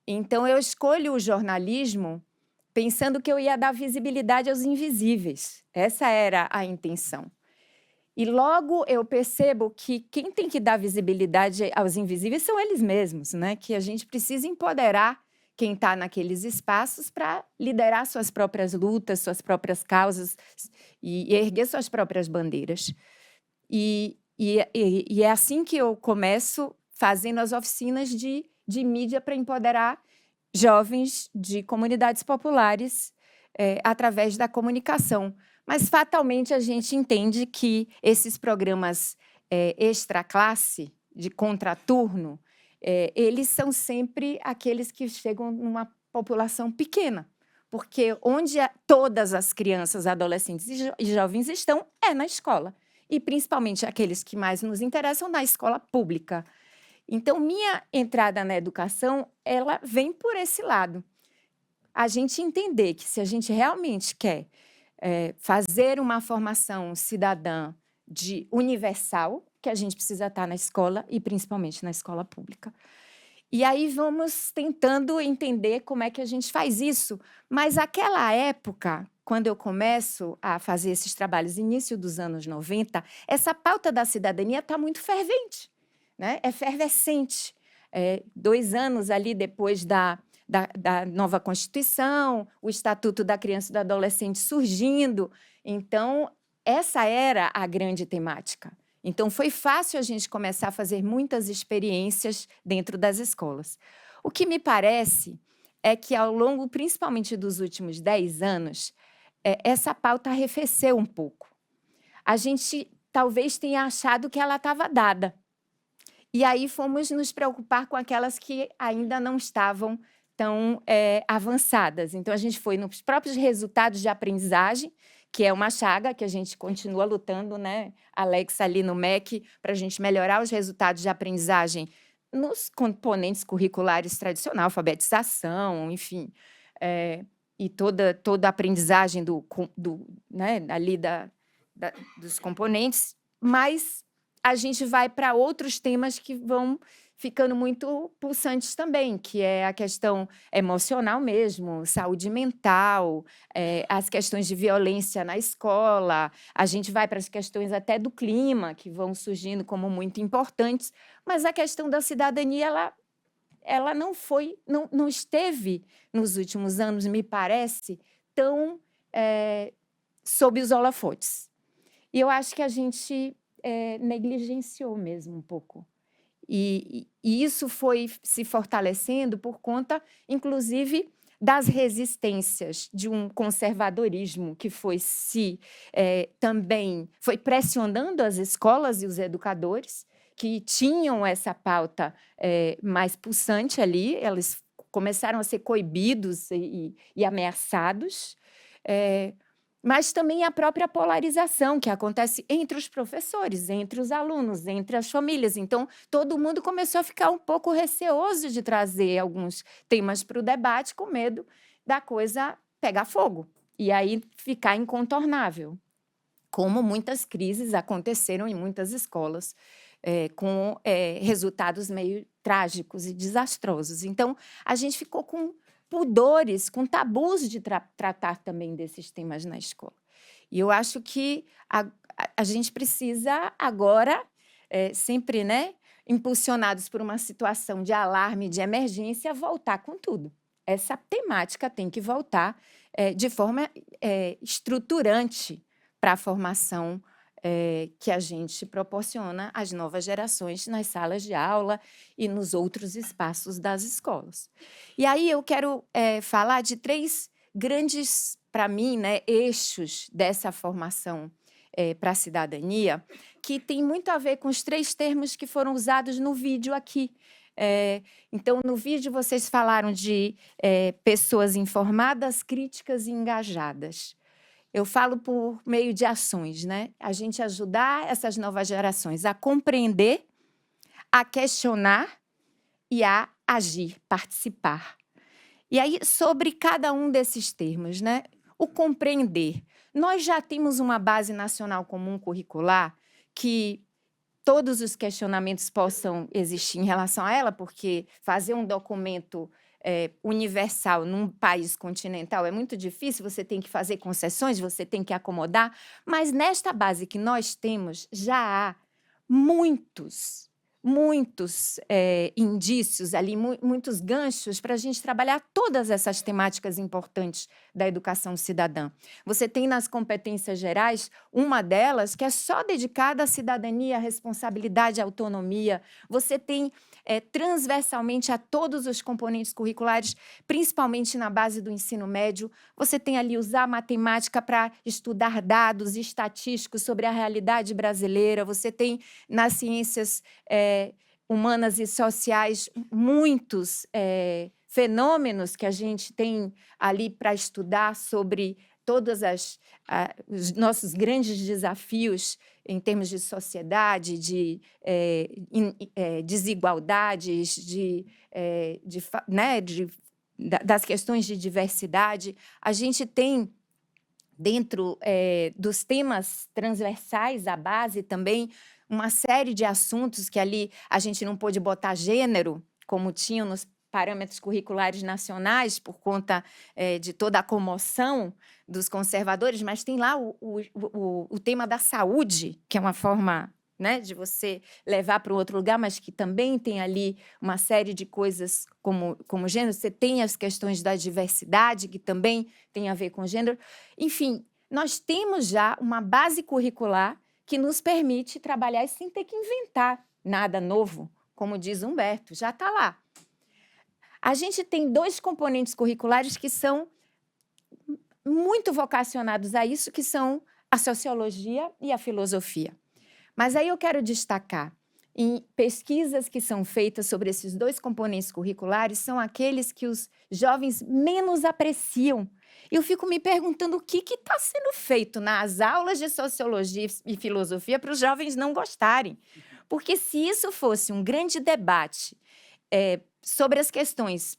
Então, eu escolho o jornalismo pensando que eu ia dar visibilidade aos invisíveis. Essa era a intenção. E logo eu percebo que quem tem que dar visibilidade aos invisíveis são eles mesmos, né? Que a gente precisa empoderar quem está naqueles espaços para liderar suas próprias lutas, suas próprias causas e erguer suas próprias bandeiras. E é assim que eu começo fazendo as oficinas de mídia para empoderar jovens de comunidades populares através da comunicação. Mas, fatalmente, a gente entende que esses programas extra-classe, de contraturno, eles são sempre aqueles que chegam numa população pequena, porque onde todas as crianças, adolescentes e jovens estão é na escola, e principalmente aqueles que mais nos interessam na escola pública. Então, minha entrada na educação, ela vem por esse lado. A gente entender que se a gente realmente quer fazer uma formação cidadã universal, que a gente precisa estar na escola e principalmente na escola pública. E aí vamos tentando entender como é que a gente faz isso. Mas aquela época, quando eu começo a fazer esses trabalhos, início dos anos 90, essa pauta da cidadania está muito fervente, né? É efervescente. 2 anos ali depois da nova Constituição, o Estatuto da Criança e do Adolescente surgindo. Então, essa era a grande temática. Então, foi fácil a gente começar a fazer muitas experiências dentro das escolas. O que me parece é que, ao longo, principalmente dos últimos 10 anos, essa pauta arrefeceu um pouco. A gente talvez tenha achado que ela estava dada. E aí fomos nos preocupar com aquelas que ainda não estavam tão avançadas. Então, a gente foi nos próprios resultados de aprendizagem, que é uma chaga que a gente continua lutando, né, Alex, ali no MEC, para a gente melhorar os resultados de aprendizagem nos componentes curriculares tradicionais, alfabetização, enfim, e toda a aprendizagem né, ali dos componentes, mas a gente vai para outros temas que vão ficando muito pulsantes também, que é a questão emocional mesmo, saúde mental, as questões de violência na escola, a gente vai para as questões até do clima, que vão surgindo como muito importantes, mas a questão da cidadania, ela não esteve, nos últimos anos, me parece, tão sob os holofotes. E eu acho que a gente negligenciou mesmo um pouco. E isso foi se fortalecendo por conta, inclusive, das resistências de um conservadorismo que também foi pressionando as escolas e os educadores, que tinham essa pauta mais pulsante ali, eles começaram a ser coibidos e ameaçados. mas também a própria polarização que acontece entre os professores, entre os alunos, entre as famílias. Então, todo mundo começou a ficar um pouco receoso de trazer alguns temas para o debate, com medo da coisa pegar fogo e aí ficar incontornável, como muitas crises aconteceram em muitas escolas, com resultados meio trágicos e desastrosos. Então, a gente ficou com pudores, com tabus de tratar também desses temas na escola. E eu acho que a gente precisa agora, sempre, né, impulsionados por uma situação de alarme, de emergência, voltar com tudo. Essa temática tem que voltar de forma estruturante para a formação que a gente proporciona às novas gerações nas salas de aula e nos outros espaços das escolas. E aí eu quero falar de 3 grandes, para mim, né, eixos dessa formação para a cidadania, que tem muito a ver com os 3 termos que foram usados no vídeo aqui. Então, no vídeo, vocês falaram de pessoas informadas, críticas e engajadas. Eu falo por meio de ações, né? A gente ajudar essas novas gerações a compreender, a questionar e a agir, participar. E aí, sobre cada um desses termos, né? O compreender. Nós já temos uma base nacional comum curricular que todos os questionamentos possam existir em relação a ela, porque fazer um documento universal num país continental é muito difícil, você tem que fazer concessões, você tem que acomodar, mas nesta base que nós temos, já há muitos indícios ali, muitos ganchos para a gente trabalhar todas essas temáticas importantes da educação cidadã. Você tem nas competências gerais uma delas que é só dedicada à cidadania, à responsabilidade, à autonomia. Você tem transversalmente a todos os componentes curriculares, principalmente na base do ensino médio. Você tem ali usar a matemática para estudar dados estatísticos sobre a realidade brasileira. Você tem nas ciências humanas e sociais muitos fenômenos que a gente tem ali para estudar sobre todos os nossos grandes desafios em termos de sociedade, de desigualdades, das questões de diversidade. A gente tem, dentro dos temas transversais, a base também, uma série de assuntos que ali a gente não pôde botar gênero, como tinham nos parâmetros curriculares nacionais, por conta de toda a comoção dos conservadores, mas tem lá o tema da saúde, que é uma forma, né, de você levar para outro lugar, mas que também tem ali uma série de coisas como gênero. Você tem as questões da diversidade, que também tem a ver com gênero. Enfim, nós temos já uma base curricular que nos permite trabalhar sem ter que inventar nada novo, como diz Humberto, já está lá. A gente tem 2 componentes curriculares que são muito vocacionados a isso, que são a sociologia e a filosofia. Mas aí eu quero destacar, em pesquisas que são feitas sobre esses 2 componentes curriculares, são aqueles que os jovens menos apreciam. Eu fico me perguntando o que está sendo feito nas aulas de sociologia e filosofia para os jovens não gostarem. Porque se isso fosse um grande debate sobre as questões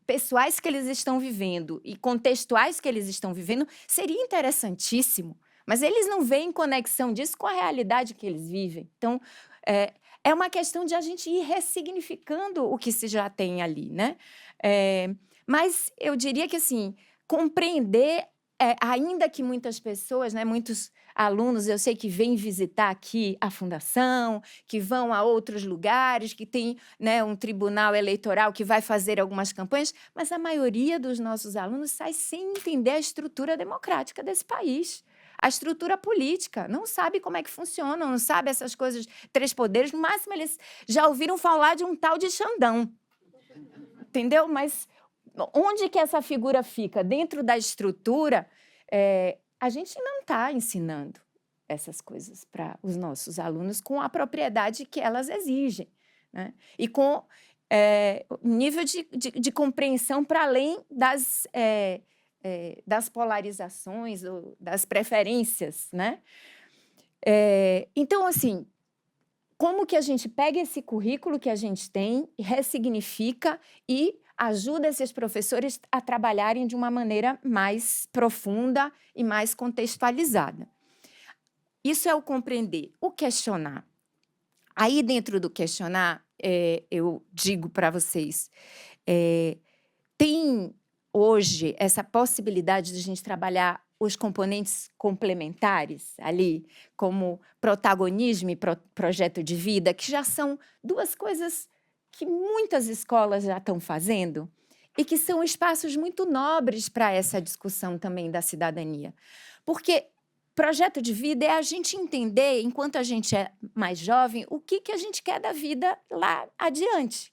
pessoais que eles estão vivendo e contextuais que eles estão vivendo, seria interessantíssimo. Mas eles não veem conexão disso com a realidade que eles vivem. Então, é uma questão de a gente ir ressignificando o que se já tem ali, né? Mas eu diria que, assim, compreender, ainda que muitas pessoas, né, muitos alunos, eu sei que vêm visitar aqui a fundação, que vão a outros lugares, que tem, né, um tribunal eleitoral que vai fazer algumas campanhas, mas a maioria dos nossos alunos sai sem entender a estrutura democrática desse país. A estrutura política, não sabe como é que funciona, não sabe essas coisas, 3 poderes, no máximo eles já ouviram falar de um tal de Xandão, entendeu? Mas onde que essa figura fica? Dentro da estrutura, a gente não está ensinando essas coisas para os nossos alunos com a propriedade que elas exigem, né? E com nível de compreensão para além das polarizações, ou das preferências, né? Então, assim, como que a gente pega esse currículo que a gente tem, ressignifica e ajuda esses professores a trabalharem de uma maneira mais profunda e mais contextualizada. Isso é o compreender. O questionar. Aí, dentro do questionar, eu digo para vocês, tem hoje essa possibilidade de a gente trabalhar os componentes complementares ali, como protagonismo e projeto de vida, que já são duas coisas que muitas escolas já estão fazendo e que são espaços muito nobres para essa discussão também da cidadania. Porque projeto de vida é a gente entender, enquanto a gente é mais jovem, o que a gente quer da vida lá adiante.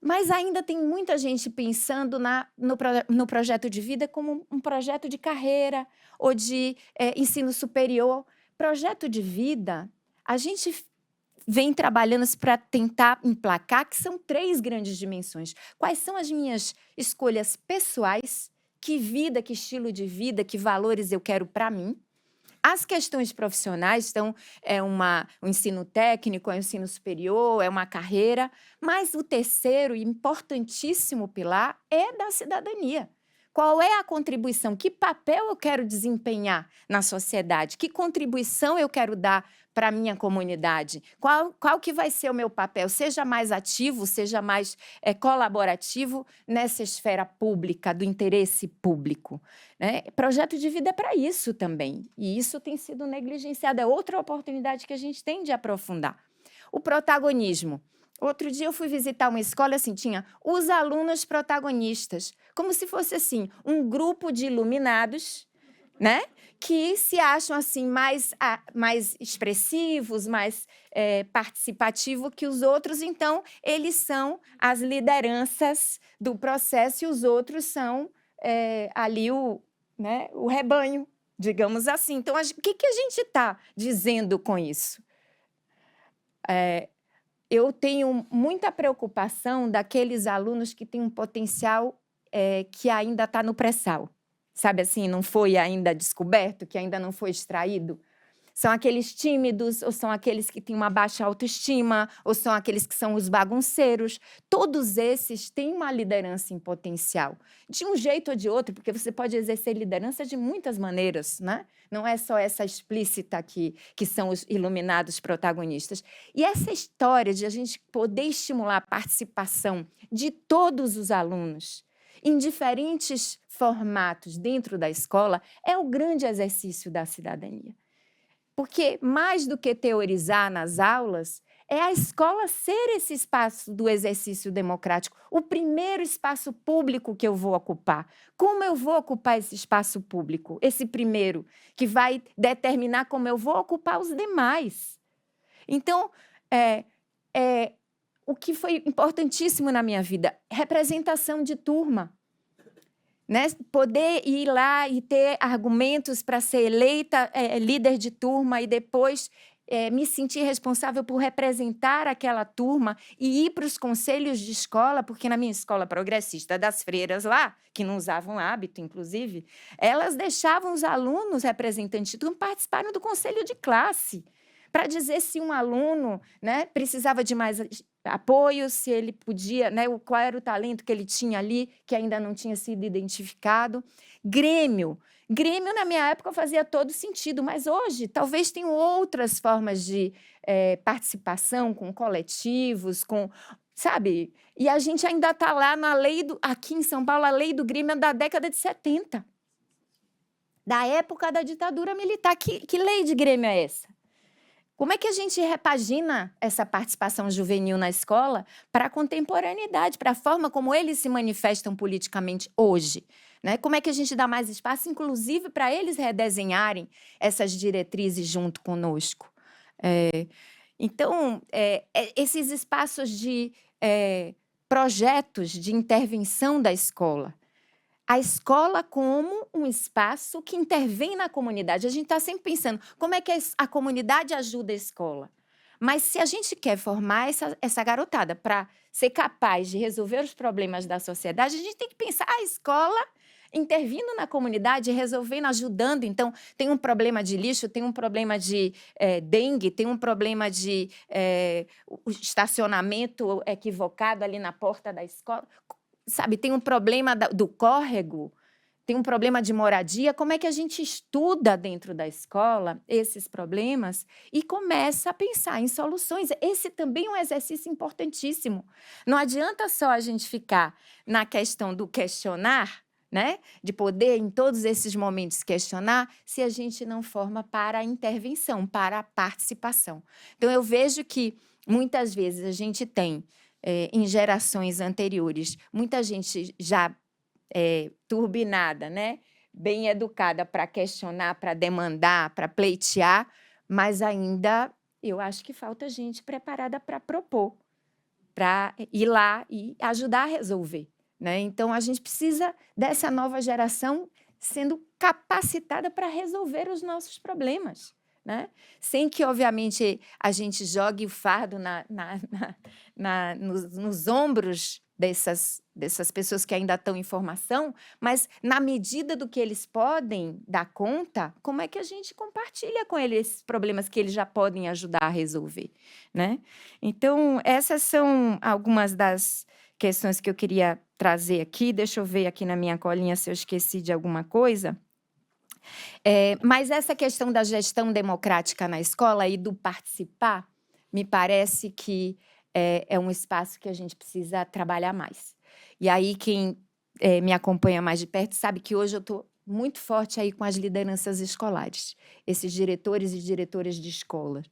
Mas ainda tem muita gente pensando no projeto de vida como um projeto de carreira ou de ensino superior. Projeto de vida, a gente vem trabalhando para tentar emplacar, que são 3 grandes dimensões. Quais são as minhas escolhas pessoais? Que vida, que estilo de vida, que valores eu quero para mim? As questões profissionais, então, um ensino técnico, é um ensino superior, é uma carreira, mas o terceiro e importantíssimo pilar é da cidadania. Qual é a contribuição? Que papel eu quero desempenhar na sociedade? Que contribuição eu quero dar para a minha comunidade? Qual que vai ser o meu papel? Seja mais ativo, seja mais colaborativo nessa esfera pública, do interesse público, né? Projeto de vida é para isso também. E isso tem sido negligenciado. É outra oportunidade que a gente tem de aprofundar. O protagonismo. Outro dia eu fui visitar uma escola, assim, tinha os alunos protagonistas, como se fosse, assim, um grupo de iluminados, né, que se acham, assim, mais expressivos, mais participativos que os outros. Então, eles são as lideranças do processo e os outros são ali o rebanho, digamos assim. Então, o que a gente está dizendo com isso? Eu tenho muita preocupação daqueles alunos que têm um potencial que ainda está no pré-sal. Sabe assim, não foi ainda descoberto, que ainda não foi extraído. São aqueles tímidos, ou são aqueles que têm uma baixa autoestima, ou são aqueles que são os bagunceiros. Todos esses têm uma liderança em potencial, de um jeito ou de outro, porque você pode exercer liderança de muitas maneiras, né? Não é só essa explícita que são os iluminados protagonistas. E essa história de a gente poder estimular a participação de todos os alunos em diferentes formatos dentro da escola é o grande exercício da cidadania. Porque, mais do que teorizar nas aulas, é a escola ser esse espaço do exercício democrático, o primeiro espaço público que eu vou ocupar. Como eu vou ocupar esse espaço público? Esse primeiro, que vai determinar como eu vou ocupar os demais. Então, o que foi importantíssimo na minha vida, representação de turma. Né? Poder ir lá e ter argumentos para ser eleita líder de turma e depois me sentir responsável por representar aquela turma e ir para os conselhos de escola, porque na minha escola progressista das freiras lá, que não usavam hábito, inclusive, elas deixavam os alunos representantes de turma participarem do conselho de classe, para dizer se um aluno, né, precisava de mais apoio, se ele podia, né, qual era o talento que ele tinha ali, que ainda não tinha sido identificado. Grêmio, na minha época, fazia todo sentido, mas hoje talvez tenham outras formas de participação com coletivos, sabe? E a gente ainda está lá na lei aqui em São Paulo, a lei do Grêmio é da década de 70, da época da ditadura militar. Que lei de Grêmio é essa? Como é que a gente repagina essa participação juvenil na escola para a contemporaneidade, para a forma como eles se manifestam politicamente hoje? Né? Como é que a gente dá mais espaço, inclusive, para eles redesenharem essas diretrizes junto conosco? Então, esses espaços de projetos de intervenção da escola, a escola como um espaço que intervém na comunidade. A gente está sempre pensando como é que a comunidade ajuda a escola. Mas se a gente quer formar essa garotada para ser capaz de resolver os problemas da sociedade, a gente tem que pensar a escola intervindo na comunidade, resolvendo, ajudando. Então, tem um problema de lixo, tem um problema de dengue, tem um problema de o estacionamento equivocado ali na porta da escola. Sabe, tem um problema do córrego, tem um problema de moradia. Como é que a gente estuda dentro da escola esses problemas e começa a pensar em soluções? Esse também é um exercício importantíssimo. Não adianta só a gente ficar na questão do questionar, né? De poder, em todos esses momentos, questionar, se a gente não forma para a intervenção, para a participação. Então, eu vejo que, muitas vezes, a gente tem, em gerações anteriores, muita gente já turbinada, né? Bem educada para questionar, para demandar, para pleitear, mas ainda eu acho que falta gente preparada para propor, para ir lá e ajudar a resolver, né? Então, a gente precisa dessa nova geração sendo capacitada para resolver os nossos problemas, né? Sem que, obviamente, a gente jogue o fardo nos ombros dessas pessoas que ainda estão em formação, mas, na medida do que eles podem dar conta, como é que a gente compartilha com eles esses problemas que eles já podem ajudar a resolver, né? Então, essas são algumas das questões que eu queria trazer aqui. Deixa eu ver aqui na minha colinha se eu esqueci de alguma coisa. Mas essa questão da gestão democrática na escola e do participar, me parece que é um espaço que a gente precisa trabalhar mais. E aí, quem me acompanha mais de perto sabe que hoje eu estou muito forte aí com as lideranças escolares, esses diretores e diretoras de escola.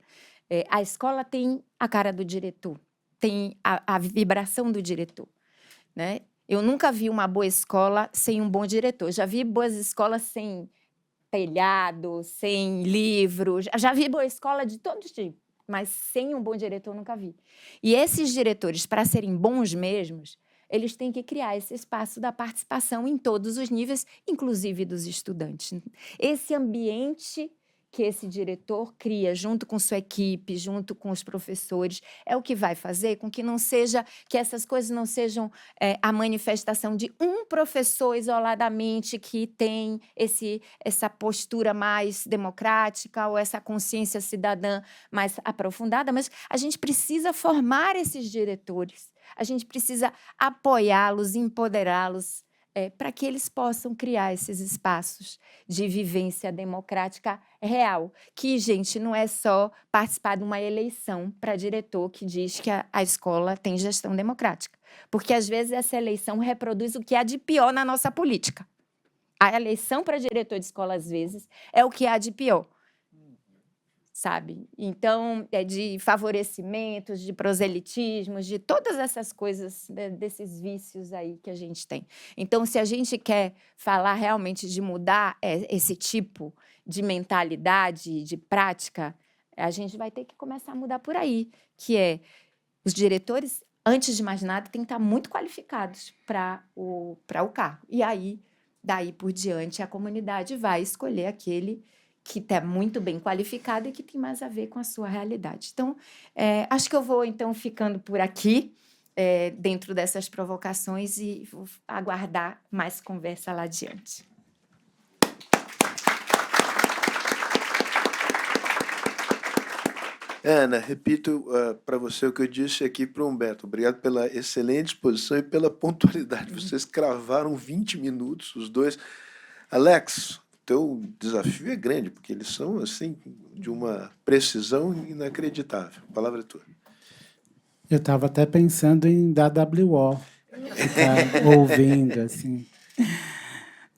A escola tem a cara do diretor, tem a vibração do diretor, né? Eu nunca vi uma boa escola sem um bom diretor. Já vi boas escolas sem telhado, sem livros. Já vi boa escola de todo tipo, mas sem um bom diretor nunca vi. E esses diretores, para serem bons mesmos, eles têm que criar esse espaço da participação em todos os níveis, inclusive dos estudantes. Esse ambiente que esse diretor cria junto com sua equipe, junto com os professores, é o que vai fazer com que que essas coisas não sejam a manifestação de um professor isoladamente que tem essa postura mais democrática ou essa consciência cidadã mais aprofundada, mas a gente precisa formar esses diretores, a gente precisa apoiá-los, empoderá-los, para que eles possam criar esses espaços de vivência democrática real, que, gente, não é só participar de uma eleição para diretor que diz que a escola tem gestão democrática, porque, às vezes, essa eleição reproduz o que há de pior na nossa política. A eleição para diretor de escola, às vezes, é o que há de pior, sabe? Então, é de favorecimentos, de proselitismos, de todas essas coisas, desses vícios aí que a gente tem. Então, se a gente quer falar realmente de mudar esse tipo de mentalidade, de prática, a gente vai ter que começar a mudar por aí, que é os diretores, antes de mais nada, têm que estar muito qualificados para o cargo. E aí, daí por diante, a comunidade vai escolher aquele que está muito bem qualificado e que tem mais a ver com a sua realidade. Então, acho que eu vou, então, ficando por aqui, dentro dessas provocações, e vou aguardar mais conversa lá adiante. Ana, repito para você o que eu disse aqui para o Humberto. Obrigado pela excelente exposição e pela pontualidade. Vocês cravaram 20 minutos, os dois. Alex, teu desafio é grande, porque eles são, assim, de uma precisão inacreditável. A palavra é tua. Eu estava até pensando em dar WO, ficar ouvindo, assim.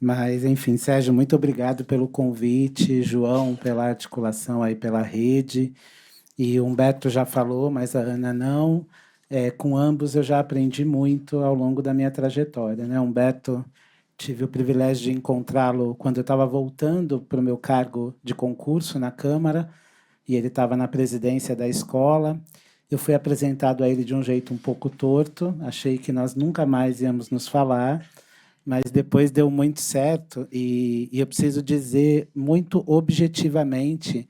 Mas, enfim, Sérgio, muito obrigado pelo convite, João, pela articulação aí pela rede, e o Humberto já falou, mas a Ana não. Com ambos eu já aprendi muito ao longo da minha trajetória, né? Humberto, tive o privilégio de encontrá-lo quando eu estava voltando para o meu cargo de concurso na Câmara, e ele estava na presidência da escola. Eu fui apresentado a ele de um jeito um pouco torto, achei que nós nunca mais íamos nos falar, mas depois deu muito certo, e eu preciso dizer muito objetivamente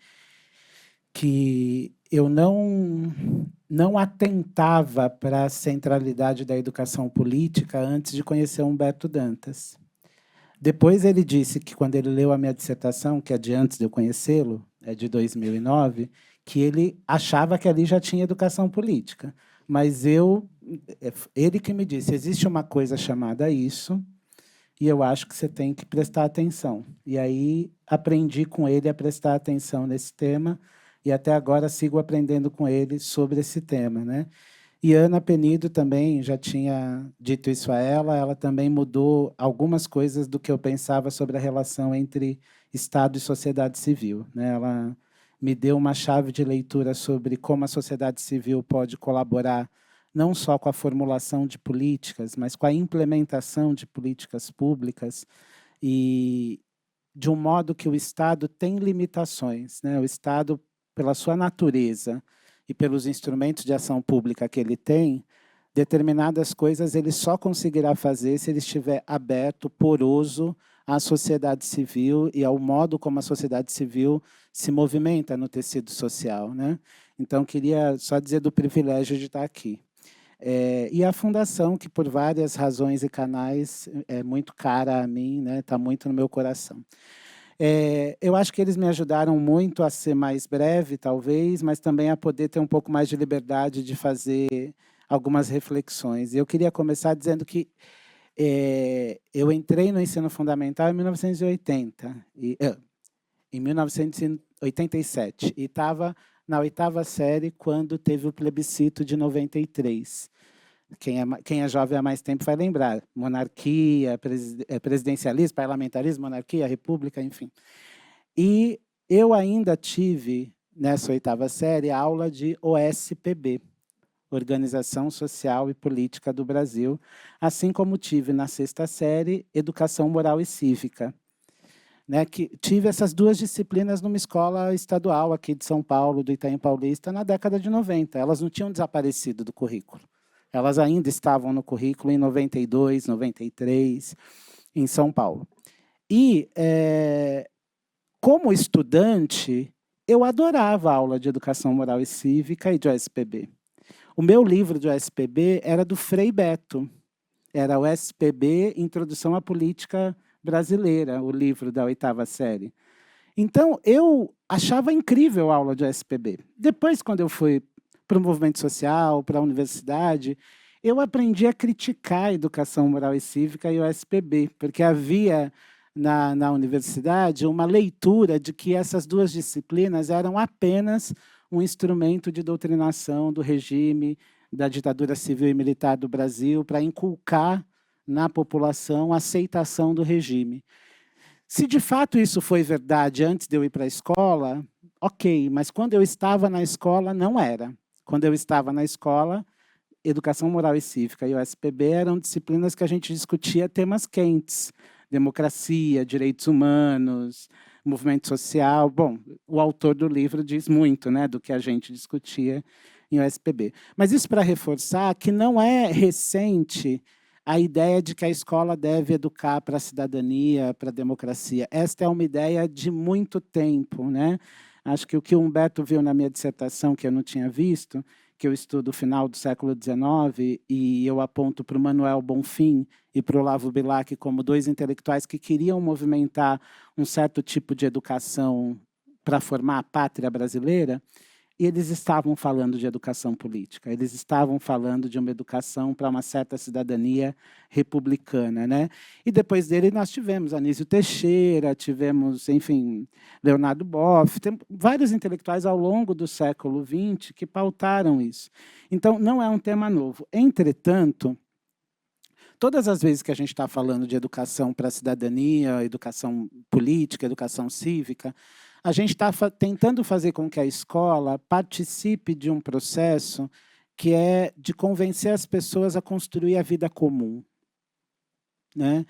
que eu não atentava para a centralidade da educação política antes de conhecer Humberto Dantas. Depois ele disse que, quando ele leu a minha dissertação, que é de antes de eu conhecê-lo, é de 2009, que ele achava que ali já tinha educação política. Mas ele que me disse, existe uma coisa chamada isso, e eu acho que você tem que prestar atenção. E aí aprendi com ele a prestar atenção nesse tema, e até agora sigo aprendendo com ele sobre esse tema, né? E Ana Penido também já tinha dito isso a ela também mudou algumas coisas do que eu pensava sobre a relação entre Estado e sociedade civil, né? Ela me deu uma chave de leitura sobre como a sociedade civil pode colaborar não só com a formulação de políticas, mas com a implementação de políticas públicas, e de um modo que o Estado tem limitações, né? O Estado, pela sua natureza e pelos instrumentos de ação pública que ele tem, determinadas coisas ele só conseguirá fazer se ele estiver aberto, poroso à sociedade civil e ao modo como a sociedade civil se movimenta no tecido social, né? Então, queria só dizer do privilégio de estar aqui. E a Fundação, que por várias razões e canais é muito cara a mim, né? Está muito no meu coração. Eu acho que eles me ajudaram muito a ser mais breve, talvez, mas também a poder ter um pouco mais de liberdade de fazer algumas reflexões. E eu queria começar dizendo que eu entrei no ensino fundamental em 1980, em 1987, e estava na 8ª série quando teve o plebiscito de 93. Quem é jovem há mais tempo vai lembrar. Monarquia, presidencialismo, parlamentarismo, monarquia, república, enfim. E eu ainda tive, nessa 8ª série, a aula de OSPB, Organização Social e Política do Brasil, assim como tive na 6ª série, Educação Moral e Cívica. Né, que tive essas duas disciplinas numa escola estadual aqui de São Paulo, do Itaim Paulista, na década de 90. Elas não tinham desaparecido do currículo. Elas ainda estavam no currículo em 92, 93, em São Paulo. E, como estudante, eu adorava a aula de Educação Moral e Cívica e de OSPB. O meu livro de OSPB era do Frei Beto. Era o OSPB, Introdução à Política Brasileira, o livro da 8ª série. Então, eu achava incrível a aula de OSPB. Depois, quando eu fui para o movimento social, para a universidade, eu aprendi a criticar a Educação Moral e Cívica e o OSPB, porque havia na universidade uma leitura de que essas duas disciplinas eram apenas um instrumento de doutrinação do regime da ditadura civil e militar do Brasil para inculcar na população a aceitação do regime. Se de fato isso foi verdade antes de eu ir para a escola, ok, mas quando eu estava na escola não era. Quando eu estava na escola, Educação Moral e Cívica e OSPB eram disciplinas que a gente discutia temas quentes, democracia, direitos humanos, movimento social. Bom, o autor do livro diz muito, né, do que a gente discutia em OSPB. Mas isso para reforçar que não é recente a ideia de que a escola deve educar para a cidadania, para a democracia. Esta é uma ideia de muito tempo, né? Acho que o que o Humberto viu na minha dissertação, que eu não tinha visto, que eu estudo o final do século XIX, e eu aponto para o Manuel Bonfim e para o Olavo Bilac como dois intelectuais que queriam movimentar um certo tipo de educação para formar a pátria brasileira, e eles estavam falando de educação política, eles estavam falando de uma educação para uma certa cidadania republicana, né? E depois dele nós tivemos Anísio Teixeira, tivemos, enfim, Leonardo Boff, tem vários intelectuais ao longo do século XX que pautaram isso. Então, não é um tema novo. Entretanto, todas as vezes que a gente está falando de educação para a cidadania, educação política, educação cívica, a gente está tentando fazer com que a escola participe de um processo que é de convencer as pessoas a construir a vida comum, né?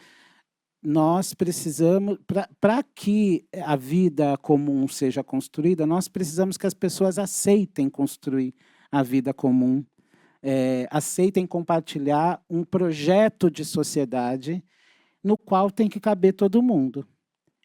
Nós precisamos, para que a vida comum seja construída, nós precisamos que as pessoas aceitem construir a vida comum, aceitem compartilhar um projeto de sociedade no qual tem que caber todo mundo.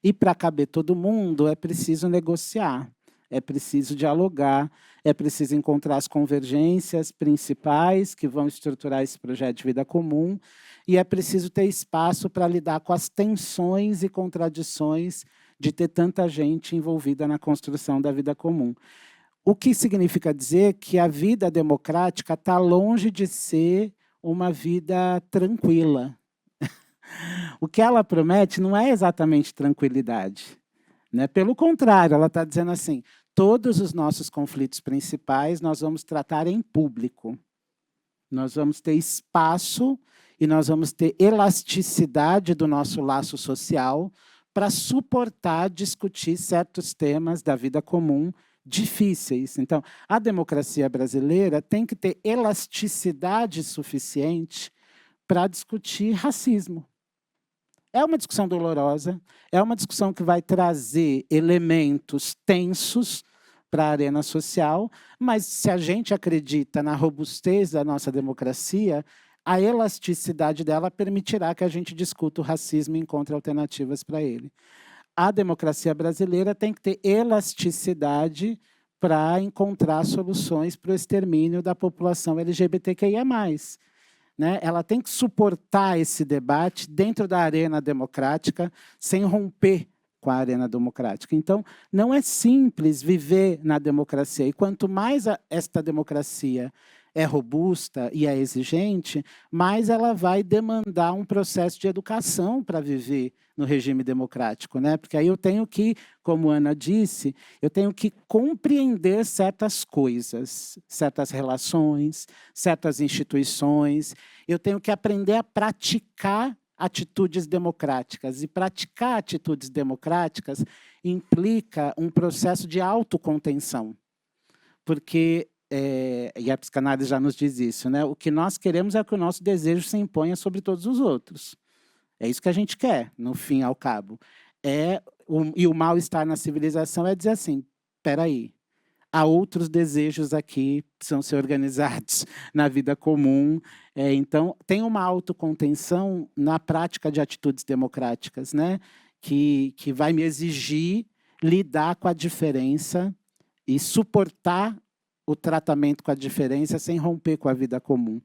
E para caber todo mundo é preciso negociar, é preciso dialogar, é preciso encontrar as convergências principais que vão estruturar esse projeto de vida comum, e é preciso ter espaço para lidar com as tensões e contradições de ter tanta gente envolvida na construção da vida comum. O que significa dizer que a vida democrática está longe de ser uma vida tranquila. O que ela promete não é exatamente tranquilidade, né? Pelo contrário, ela está dizendo assim, todos os nossos conflitos principais nós vamos tratar em público. Nós vamos ter espaço e nós vamos ter elasticidade do nosso laço social para suportar, discutir certos temas da vida comum difíceis. Então, a democracia brasileira tem que ter elasticidade suficiente para discutir racismo. É uma discussão dolorosa, é uma discussão que vai trazer elementos tensos para a arena social, mas se a gente acredita na robustez da nossa democracia, a elasticidade dela permitirá que a gente discuta o racismo e encontre alternativas para ele. A democracia brasileira tem que ter elasticidade para encontrar soluções para o extermínio da população LGBTQIA+. Né? Ela tem que suportar esse debate dentro da arena democrática, sem romper com a arena democrática. Então, não é simples viver na democracia. E quanto mais esta democracia é robusta e é exigente, mais ela vai demandar um processo de educação para viver no regime democrático, né? Porque aí eu tenho que, como a Ana disse, eu tenho que compreender certas coisas, certas relações, certas instituições, eu tenho que aprender a praticar atitudes democráticas. E praticar atitudes democráticas implica um processo de autocontenção, porque e a psicanálise já nos diz isso, né? O que nós queremos é que o nosso desejo se imponha sobre todos os outros. É isso que a gente quer, no fim ao cabo. E o mal-estar na civilização é dizer assim, espera aí, há outros desejos aqui que precisam ser organizados na vida comum. Então, tem uma autocontenção na prática de atitudes democráticas, né? que vai me exigir lidar com a diferença e suportar o tratamento com a diferença sem romper com a vida comum.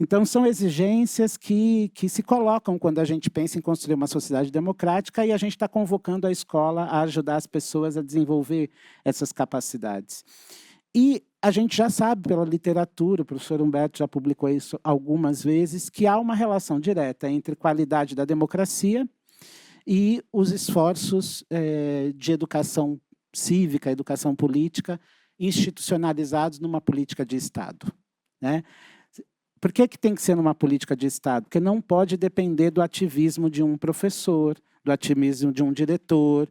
Então, são exigências que se colocam quando a gente pensa em construir uma sociedade democrática, e a gente está convocando a escola a ajudar as pessoas a desenvolver essas capacidades. E a gente já sabe pela literatura, o professor Humberto já publicou isso algumas vezes, que há uma relação direta entre qualidade da democracia e os esforços de educação cívica, educação política, institucionalizados numa política de Estado, né? Por que tem que ser numa política de Estado? Porque não pode depender do ativismo de um professor, do ativismo de um diretor.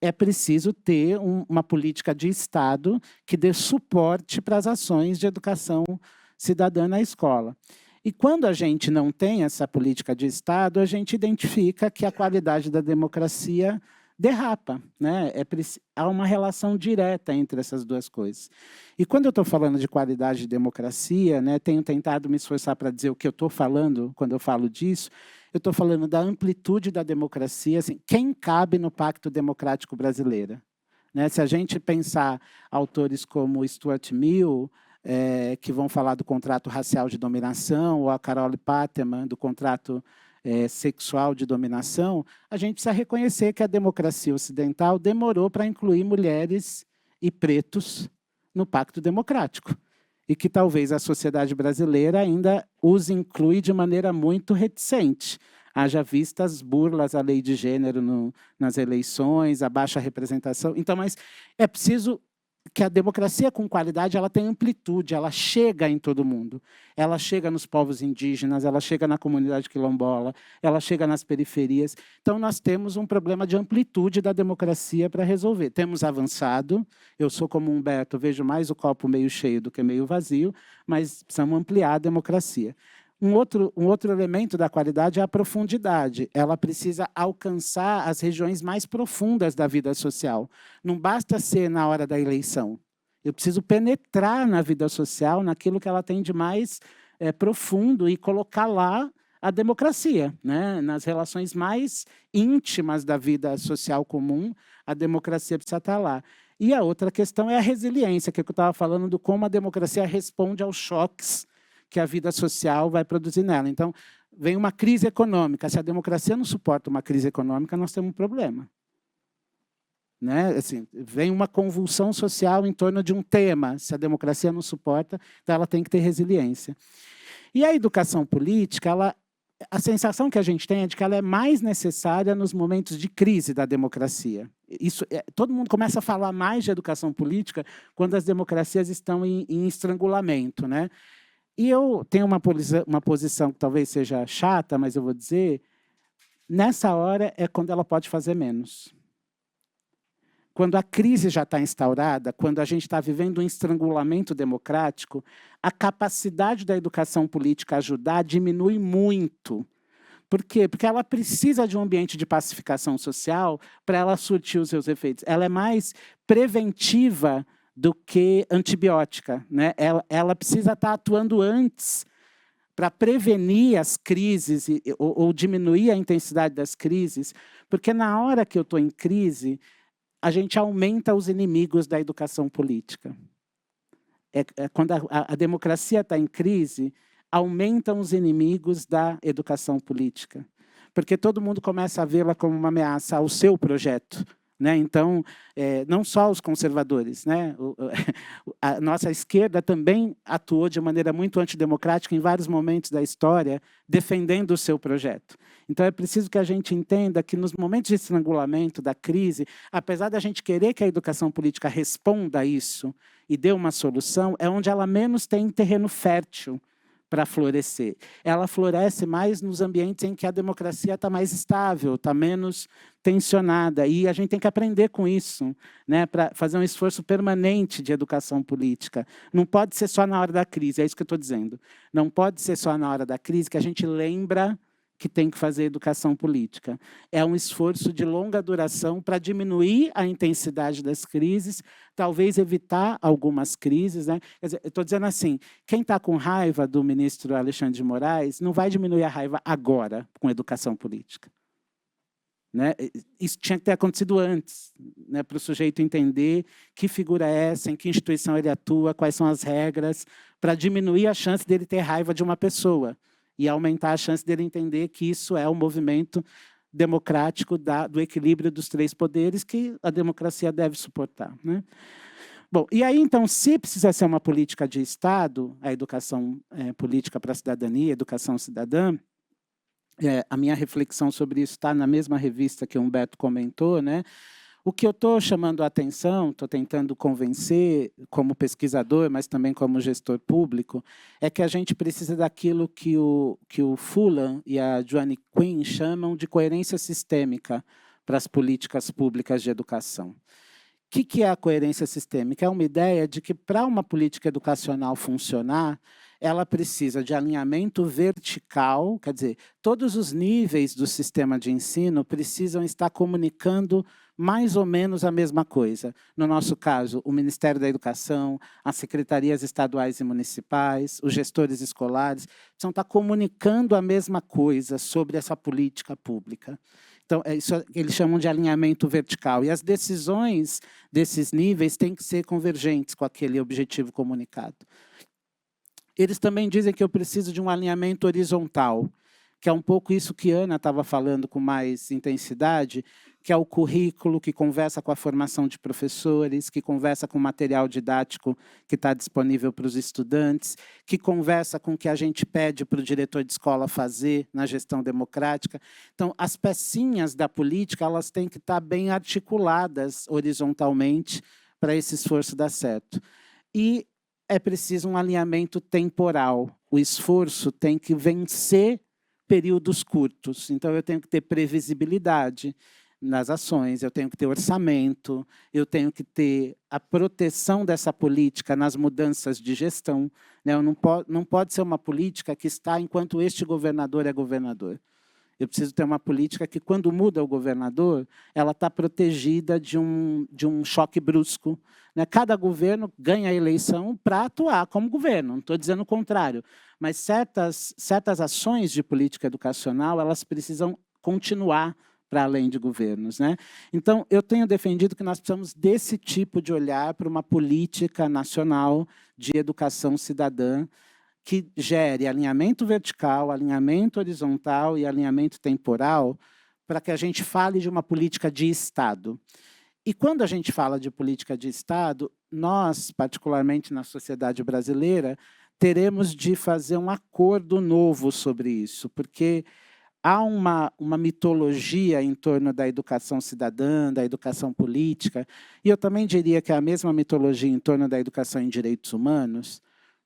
É preciso ter uma política de Estado que dê suporte para as ações de educação cidadã na escola. E quando a gente não tem essa política de Estado, a gente identifica que a qualidade da democracia derrapa, né? Há uma relação direta entre essas duas coisas. E quando eu estou falando de qualidade de democracia, né, tenho tentado me esforçar para dizer o que eu estou falando quando eu falo disso, eu estou falando da amplitude da democracia, assim, quem cabe no Pacto Democrático Brasileiro? Né? Se a gente pensar autores como Stuart Mill, que vão falar do contrato racial de dominação, ou a Carole Pateman, do contrato sexual de dominação, a gente precisa reconhecer que a democracia ocidental demorou para incluir mulheres e pretos no Pacto Democrático. E que talvez a sociedade brasileira ainda os inclui de maneira muito reticente. Haja vista as burlas à lei de gênero nas eleições, a baixa representação. Então, mas é preciso que a democracia com qualidade ela tem amplitude, ela chega em todo mundo. Ela chega nos povos indígenas, ela chega na comunidade quilombola, ela chega nas periferias. Então, nós temos um problema de amplitude da democracia para resolver. Temos avançado, eu sou como Humberto, vejo mais o copo meio cheio do que meio vazio, mas precisamos ampliar a democracia. Um outro elemento da qualidade é a profundidade. Ela precisa alcançar as regiões mais profundas da vida social. Não basta ser na hora da eleição. Eu preciso penetrar na vida social, naquilo que ela tem de mais profundo e colocar lá a democracia, né? Nas relações mais íntimas da vida social comum, a democracia precisa estar lá. E a outra questão é a resiliência, que é o que eu estava falando, do como a democracia responde aos choques que a vida social vai produzir nela. Então, vem uma crise econômica. Se a democracia não suporta uma crise econômica, nós temos um problema. Né? Assim, vem uma convulsão social em torno de um tema. Se a democracia não suporta, então ela tem que ter resiliência. E a educação política, a sensação que a gente tem é de que ela é mais necessária nos momentos de crise da democracia. Todo mundo começa a falar mais de educação política quando as democracias estão em estrangulamento. Né? E eu tenho uma posição que talvez seja chata, mas eu vou dizer, nessa hora é quando ela pode fazer menos. Quando a crise já está instaurada, quando a gente está vivendo um estrangulamento democrático, a capacidade da educação política ajudar diminui muito. Por quê? Porque ela precisa de um ambiente de pacificação social para ela surtir os seus efeitos. Ela é mais preventiva do que antibiótica. Né? Ela precisa estar atuando antes para prevenir as crises ou diminuir a intensidade das crises, porque na hora que eu estou em crise, a gente aumenta os inimigos da educação política. Quando a democracia está em crise, aumentam os inimigos da educação política. Porque todo mundo começa a vê-la como uma ameaça ao seu projeto. Né? Então, não só os conservadores. Né? A nossa esquerda também atuou de maneira muito antidemocrática em vários momentos da história, defendendo o seu projeto. Então, é preciso que a gente entenda que, nos momentos de estrangulamento, da crise, apesar da gente querer que a educação política responda a isso e dê uma solução, é onde ela menos tem terreno fértil para florescer. Ela floresce mais nos ambientes em que a democracia está mais estável, está menos tensionada. E a gente tem que aprender com isso, né, para fazer um esforço permanente de educação política. Não pode ser só na hora da crise, é isso que eu estou dizendo. Não pode ser só na hora da crise que a gente lembra que tem que fazer educação política. É um esforço de longa duração para diminuir a intensidade das crises, talvez evitar algumas crises. Né? Quer dizer, eu estou dizendo assim, quem está com raiva do ministro Alexandre de Moraes não vai diminuir a raiva agora com educação política. Né? Isso tinha que ter acontecido antes, né? Para o sujeito entender que figura é essa, em que instituição ele atua, quais são as regras, para diminuir a chance dele ter raiva de uma pessoa e aumentar a chance dele entender que isso é um movimento democrático do equilíbrio dos três poderes que a democracia deve suportar. Né? Bom, e aí, então, se precisa ser uma política de Estado, a educação política para a cidadania, educação cidadã, a minha reflexão sobre isso está na mesma revista que o Humberto comentou, né? O que eu estou chamando a atenção, estou tentando convencer como pesquisador, mas também como gestor público, é que a gente precisa daquilo que o Fullan e a Joanne Quinn chamam de coerência sistêmica para as políticas públicas de educação. O que é a coerência sistêmica? É uma ideia de que, para uma política educacional funcionar, ela precisa de alinhamento vertical, quer dizer, todos os níveis do sistema de ensino precisam estar comunicando mais ou menos a mesma coisa. No nosso caso, o Ministério da Educação, as secretarias estaduais e municipais, os gestores escolares, precisam estar comunicando a mesma coisa sobre essa política pública. Então, isso eles chamam de alinhamento vertical. E as decisões desses níveis têm que ser convergentes com aquele objetivo comunicado. Eles também dizem que eu preciso de um alinhamento horizontal, que é um pouco isso que Ana estava falando com mais intensidade, que é o currículo que conversa com a formação de professores, que conversa com o material didático que está disponível para os estudantes, que conversa com o que a gente pede para o diretor de escola fazer na gestão democrática. Então, as pecinhas da política elas têm que estar bem articuladas horizontalmente para esse esforço dar certo. E é preciso um alinhamento temporal. O esforço tem que vencer períodos curtos. Então, eu tenho que ter previsibilidade nas ações, eu tenho que ter orçamento, eu tenho que ter a proteção dessa política nas mudanças de gestão. Né? Não pode ser uma política que está enquanto este governador é governador. Eu preciso ter uma política que, quando muda o governador, ela está protegida de um choque brusco. Né? Cada governo ganha a eleição para atuar como governo, não estou dizendo o contrário. Mas certas ações de política educacional elas precisam continuar para além de governos, né? Então, eu tenho defendido que nós precisamos desse tipo de olhar para uma política nacional de educação cidadã que gere alinhamento vertical, alinhamento horizontal e alinhamento temporal, para que a gente fale de uma política de Estado. E quando a gente fala de política de Estado, nós, particularmente na sociedade brasileira, teremos de fazer um acordo novo sobre isso, porque há uma mitologia em torno da educação cidadã, da educação política, e eu também diria que é a mesma mitologia em torno da educação em direitos humanos,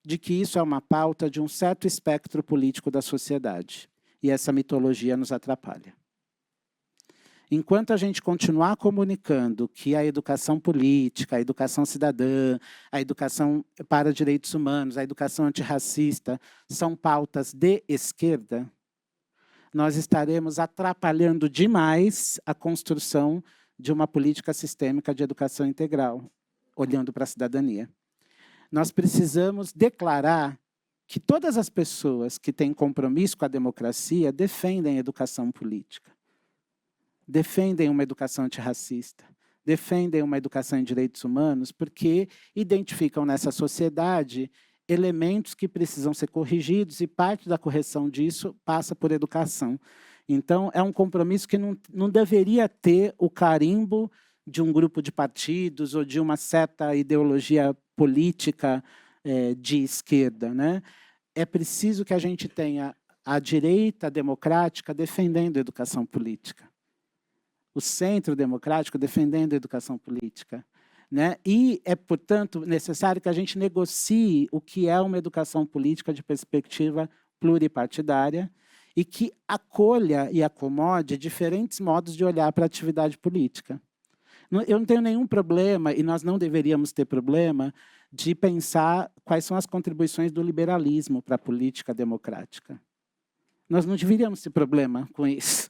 de que isso é uma pauta de um certo espectro político da sociedade. E essa mitologia nos atrapalha. Enquanto a gente continuar comunicando que a educação política, a educação cidadã, a educação para direitos humanos, a educação antirracista são pautas de esquerda, nós estaremos atrapalhando demais a construção de uma política sistêmica de educação integral, olhando para a cidadania. Nós precisamos declarar que todas as pessoas que têm compromisso com a democracia defendem a educação política, defendem uma educação antirracista, defendem uma educação em direitos humanos, porque identificam nessa sociedade elementos que precisam ser corrigidos e parte da correção disso passa por educação. Então, é um compromisso que não deveria ter o carimbo de um grupo de partidos ou de uma certa ideologia política de esquerda, né? É preciso que a gente tenha a direita democrática defendendo a educação política, o centro democrático defendendo a educação política, né? E é, portanto, necessário que a gente negocie o que é uma educação política de perspectiva pluripartidária e que acolha e acomode diferentes modos de olhar para a atividade política. Eu não tenho nenhum problema, e nós não deveríamos ter problema, de pensar quais são as contribuições do liberalismo para a política democrática. Nós não deveríamos ter problema com isso,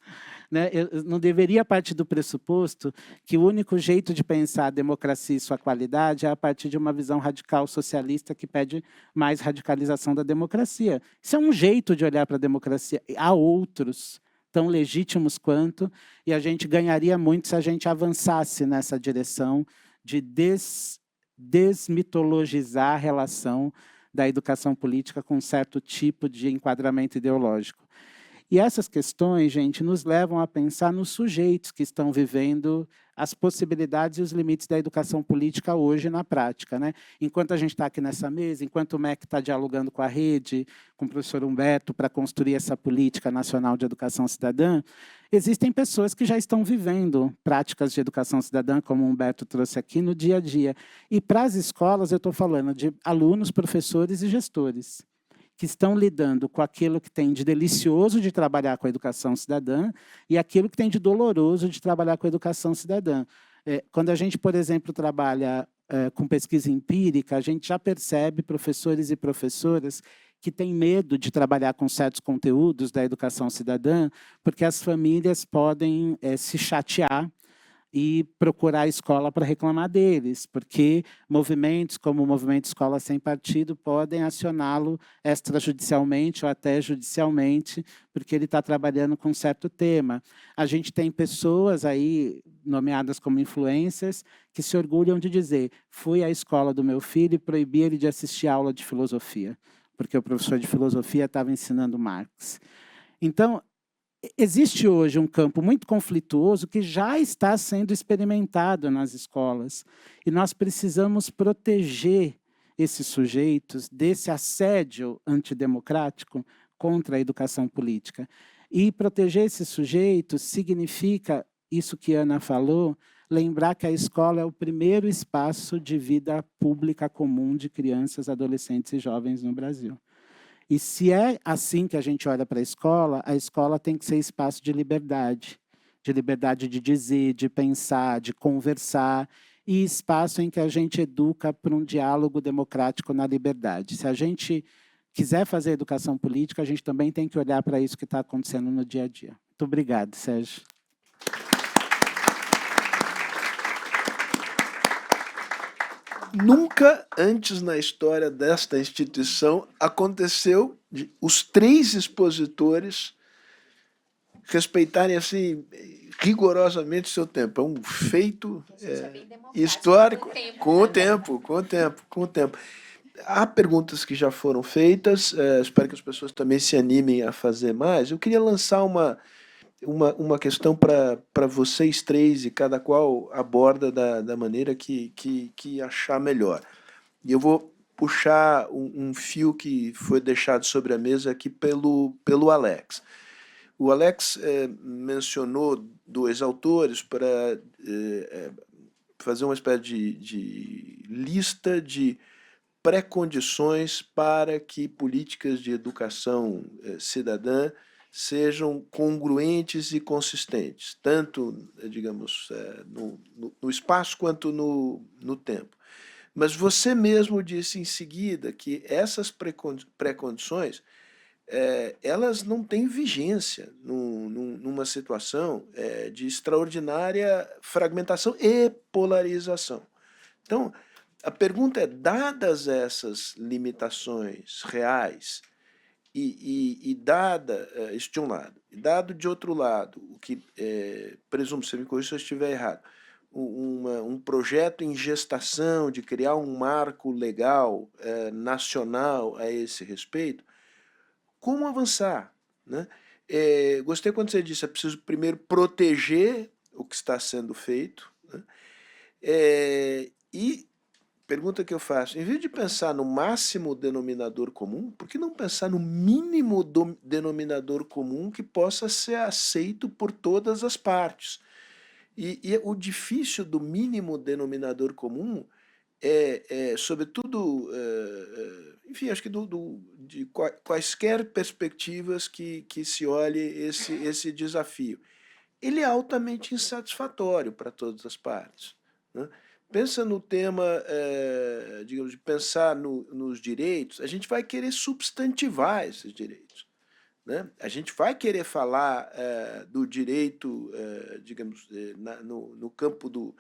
né? Eu não deveria partir do pressuposto que o único jeito de pensar a democracia e sua qualidade é a partir de uma visão radical socialista que pede mais radicalização da democracia. Isso é um jeito de olhar para a democracia. Há outros tão legítimos quanto, e a gente ganharia muito se a gente avançasse nessa direção de desmitologizar a relação da educação política com um certo tipo de enquadramento ideológico. E essas questões, gente, nos levam a pensar nos sujeitos que estão vivendo as possibilidades e os limites da educação política hoje na prática, né? Enquanto a gente está aqui nessa mesa, enquanto o MEC está dialogando com a rede, com o professor Humberto, para construir essa política nacional de educação cidadã, existem pessoas que já estão vivendo práticas de educação cidadã, como o Humberto trouxe aqui, no dia a dia. E para as escolas, eu estou falando de alunos, professores e gestores, que estão lidando com aquilo que tem de delicioso de trabalhar com a educação cidadã e aquilo que tem de doloroso de trabalhar com a educação cidadã. Quando a gente, por exemplo, trabalha com pesquisa empírica, a gente já percebe professores e professoras que têm medo de trabalhar com certos conteúdos da educação cidadã, porque as famílias podem se chatear e procurar a escola para reclamar deles, porque movimentos como o Movimento Escola Sem Partido podem acioná-lo extrajudicialmente ou até judicialmente, porque ele está trabalhando com um certo tema. A gente tem pessoas aí, nomeadas como influencers, que se orgulham de dizer: fui à escola do meu filho e proibi ele de assistir aula de filosofia, porque o professor de filosofia estava ensinando Marx. Então, existe hoje um campo muito conflituoso que já está sendo experimentado nas escolas. E nós precisamos proteger esses sujeitos desse assédio antidemocrático contra a educação política. E proteger esses sujeitos significa, isso que a Ana falou, lembrar que a escola é o primeiro espaço de vida pública comum de crianças, adolescentes e jovens no Brasil. E se é assim que a gente olha para a escola tem que ser espaço de liberdade de dizer, de pensar, de conversar, e espaço em que a gente educa para um diálogo democrático na liberdade. Se a gente quiser fazer educação política, a gente também tem que olhar para isso que está acontecendo no dia a dia. Muito obrigado, Sérgio. Nunca antes na história desta instituição aconteceu de os três expositores respeitarem assim rigorosamente o seu tempo. É um feito histórico com o tempo, com o tempo, com o tempo. Há perguntas que já foram feitas, espero que as pessoas também se animem a fazer mais. Eu queria lançar uma questão para vocês três e cada qual aborda da maneira que achar melhor. E eu vou puxar um fio que foi deixado sobre a mesa aqui pelo Alex. O Alex mencionou dois autores para fazer uma espécie de lista de pré-condições para que políticas de educação cidadã sejam congruentes e consistentes, tanto, digamos, no espaço quanto no tempo. Mas você mesmo disse em seguida que essas pré-condições elas não têm vigência numa situação de extraordinária fragmentação e polarização. Então, a pergunta é, dadas essas limitações reais e dada, isso de um lado, e dado de outro lado, o que, presumo, você me corrija se eu estiver errado, um projeto em gestação de criar um marco legal nacional a esse respeito, como avançar, né? Gostei quando você disse, é preciso primeiro proteger o que está sendo feito, né? E pergunta que eu faço, em vez de pensar no máximo denominador comum, por que não pensar no mínimo denominador comum que possa ser aceito por todas as partes? E o difícil do mínimo denominador comum sobretudo, enfim, acho que de quaisquer perspectivas que se olhe esse desafio. Ele é altamente insatisfatório para todas as partes, né? Pensa no tema, digamos, de pensar nos direitos, a gente vai querer substantivar esses direitos, né? A gente vai querer falar do direito, digamos, no campo do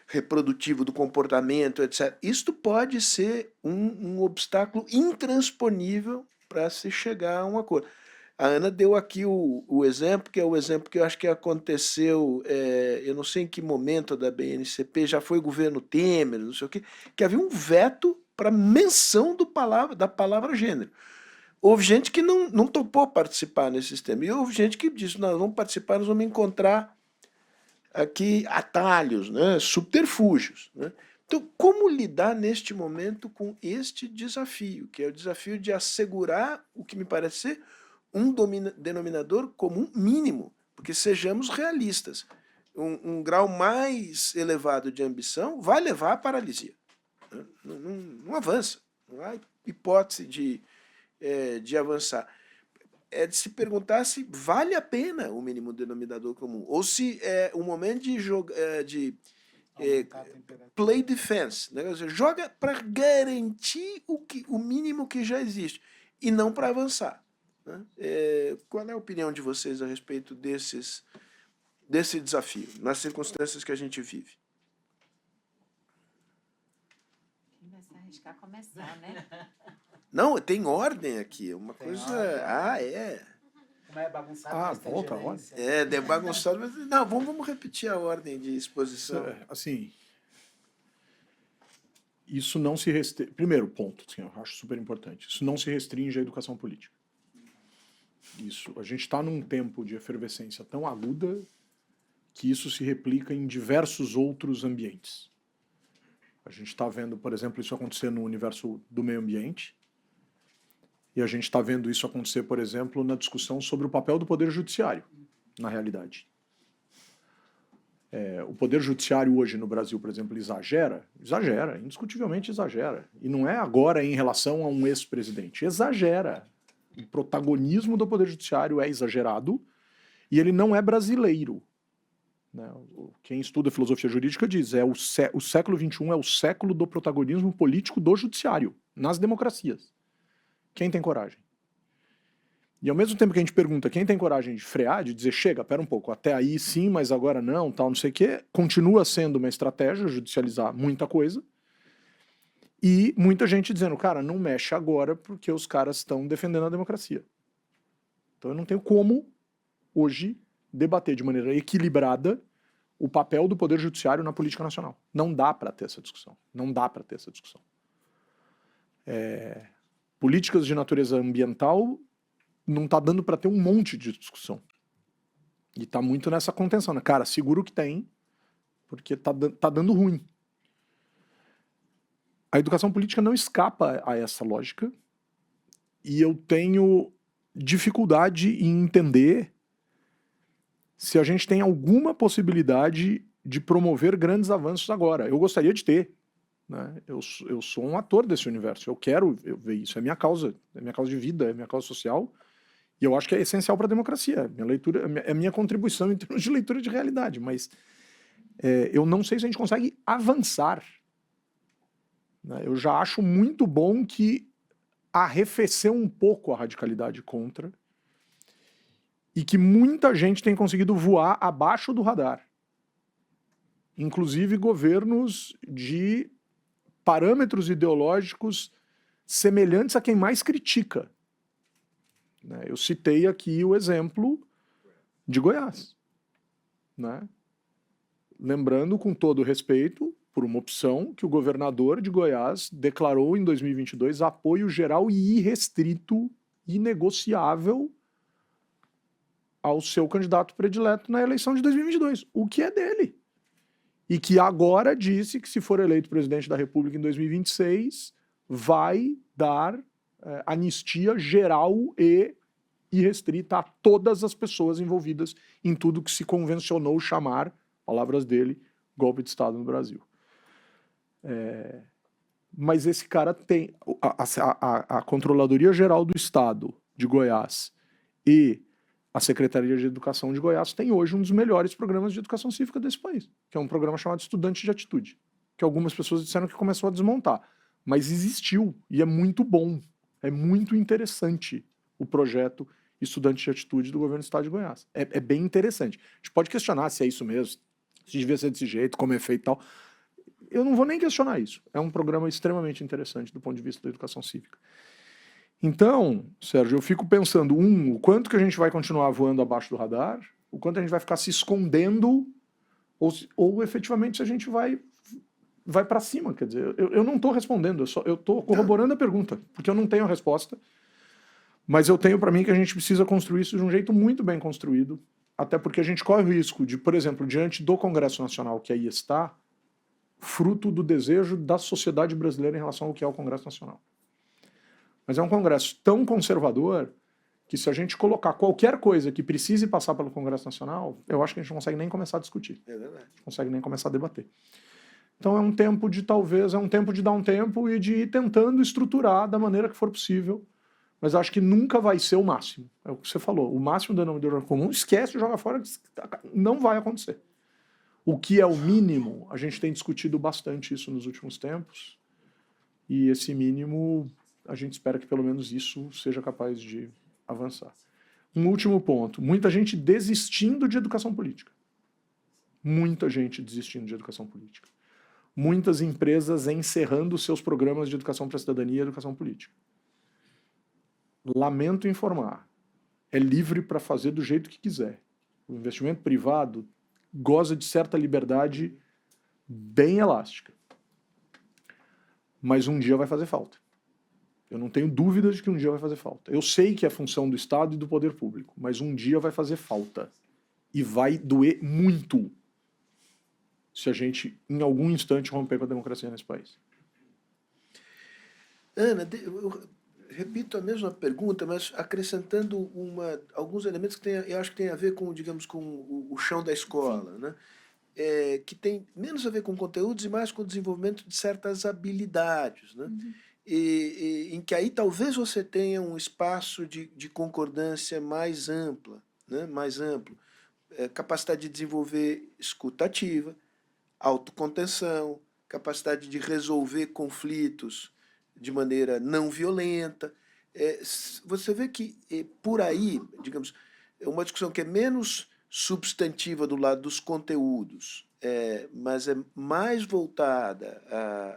reprodutivo, do comportamento, etc. Isto pode ser um obstáculo intransponível para se chegar a um acordo. A Ana deu aqui o exemplo, que é o exemplo que eu acho que aconteceu, eu não sei em que momento da BNCP, já foi governo Temer, não sei o quê, que havia um veto para menção da palavra gênero. Houve gente que não topou participar nesse sistema, e houve gente que disse, nós vamos participar, nós vamos encontrar aqui atalhos, né, subterfúgios, né? Então, como lidar neste momento com este desafio, que é o desafio de assegurar o que me parece ser um denominador comum mínimo, porque sejamos realistas, um grau mais elevado de ambição vai levar à paralisia, né? Não avança, não há hipótese de avançar. É de se perguntar se vale a pena o mínimo denominador comum, ou se é um momento de play defense, né? Joga para garantir o mínimo que já existe, e não para avançar, né? Qual é a opinião de vocês a respeito desse desafio, nas circunstâncias que a gente vive? Vai se arriscar a começar, né? Não, tem ordem aqui, uma coisa... Ordem. Como é bagunçado, volta a ordem. É bagunçado, mas não, vamos repetir a ordem de exposição. Assim, isso não se restringe... Primeiro ponto, assim, eu acho super importante, isso não se restringe à educação política. A gente está num tempo de efervescência tão aguda que isso se replica em diversos outros ambientes. A gente está vendo, por exemplo, isso acontecer no universo do meio ambiente, e a gente está vendo isso acontecer, por exemplo, na discussão sobre o papel do Poder Judiciário, na realidade. O Poder Judiciário hoje no Brasil, por exemplo, exagera, indiscutivelmente exagera. E não é agora em relação a um ex-presidente, exagera. O protagonismo do Poder Judiciário é exagerado e ele não é brasileiro, né? Quem estuda filosofia jurídica diz, o século XXI é o século do protagonismo político do judiciário, nas democracias. Quem tem coragem? E ao mesmo tempo que a gente pergunta quem tem coragem de frear, de dizer, chega, pera um pouco, até aí sim, mas agora não, tal, não sei o quê, continua sendo uma estratégia judicializar muita coisa, e muita gente dizendo, cara, não mexe agora porque os caras estão defendendo a democracia. Então eu não tenho como hoje, debater de maneira equilibrada o papel do Poder Judiciário na política nacional. Não dá para ter essa discussão. Não dá para ter essa discussão. Políticas de natureza ambiental não está dando para ter um monte de discussão. E está muito nessa contenção, né? Cara, segura o que tem, porque tá dando ruim. A educação política não escapa a essa lógica, e eu tenho dificuldade em entender se a gente tem alguma possibilidade de promover grandes avanços agora. Eu gostaria de ter, né? Eu sou um ator desse universo, eu quero ver isso, é minha causa de vida, é minha causa social, e eu acho que é essencial para a democracia. Minha leitura, é minha contribuição em termos de leitura de realidade, mas eu não sei se a gente consegue avançar. Eu já acho muito bom que arrefeceu um pouco a radicalidade contra e que muita gente tem conseguido voar abaixo do radar. Inclusive governos de parâmetros ideológicos semelhantes a quem mais critica. Eu citei aqui o exemplo de Goiás, né? Lembrando, com todo respeito, por uma opção que o governador de Goiás declarou em 2022 apoio geral e irrestrito, inegociável ao seu candidato predileto na eleição de 2022, o que é dele. E que agora disse que, se for eleito presidente da República em 2026, vai dar anistia geral e irrestrita a todas as pessoas envolvidas em tudo que se convencionou chamar, palavras dele, golpe de Estado no Brasil. Mas esse cara tem... A Controladoria Geral do Estado de Goiás e a Secretaria de Educação de Goiás tem hoje um dos melhores programas de educação cívica desse país, que é um programa chamado Estudante de Atitude, que algumas pessoas disseram que começou a desmontar, mas existiu e é muito bom, é muito interessante o projeto Estudante de Atitude do governo do Estado de Goiás. É bem interessante. A gente pode questionar se é isso mesmo, se devia ser desse jeito, como é feito e tal. Eu não vou nem questionar isso. É um programa extremamente interessante do ponto de vista da educação cívica. Então, Sérgio, eu fico pensando, o quanto que a gente vai continuar voando abaixo do radar, o quanto a gente vai ficar se escondendo, ou efetivamente se a gente vai para cima. Quer dizer, eu não estou respondendo, eu estou corroborando a pergunta, porque eu não tenho a resposta, mas eu tenho para mim que a gente precisa construir isso de um jeito muito bem construído, até porque a gente corre o risco de, por exemplo, diante do Congresso Nacional que aí está, fruto do desejo da sociedade brasileira em relação ao que é o Congresso Nacional. Mas é um Congresso tão conservador que, se a gente colocar qualquer coisa que precise passar pelo Congresso Nacional, eu acho que a gente não consegue nem começar a discutir. É verdade. Não consegue nem começar a debater. Então é um tempo de dar um tempo e de ir tentando estruturar da maneira que for possível, mas acho que nunca vai ser o máximo. É o que você falou, o máximo do denominador comum, esquece, joga fora, não vai acontecer. O que é o mínimo, a gente tem discutido bastante isso nos últimos tempos, e esse mínimo, a gente espera que pelo menos isso seja capaz de avançar. Um último ponto, muita gente desistindo de educação política. Muita gente desistindo de educação política. Muitas empresas encerrando seus programas de educação para a cidadania e educação política. Lamento informar, é livre para fazer do jeito que quiser. O investimento privado goza de certa liberdade bem elástica. Mas um dia vai fazer falta. Eu não tenho dúvida de que um dia vai fazer falta. Eu sei que é função do Estado e do poder público, mas um dia vai fazer falta. E vai doer muito se a gente, em algum instante, romper com a democracia nesse país. Ana, eu repito a mesma pergunta, mas acrescentando alguns elementos que eu acho que tem a ver com, digamos, com o chão da escola, né? Que tem menos a ver com conteúdos e mais com o desenvolvimento de certas habilidades, né? Em que aí talvez você tenha um espaço de concordância mais ampla, né? Mais amplo. Capacidade de desenvolver escuta ativa, autocontenção, capacidade de resolver conflitos de maneira não violenta. Você vê que por aí, digamos, é uma discussão que é menos substantiva do lado dos conteúdos, mas é mais voltada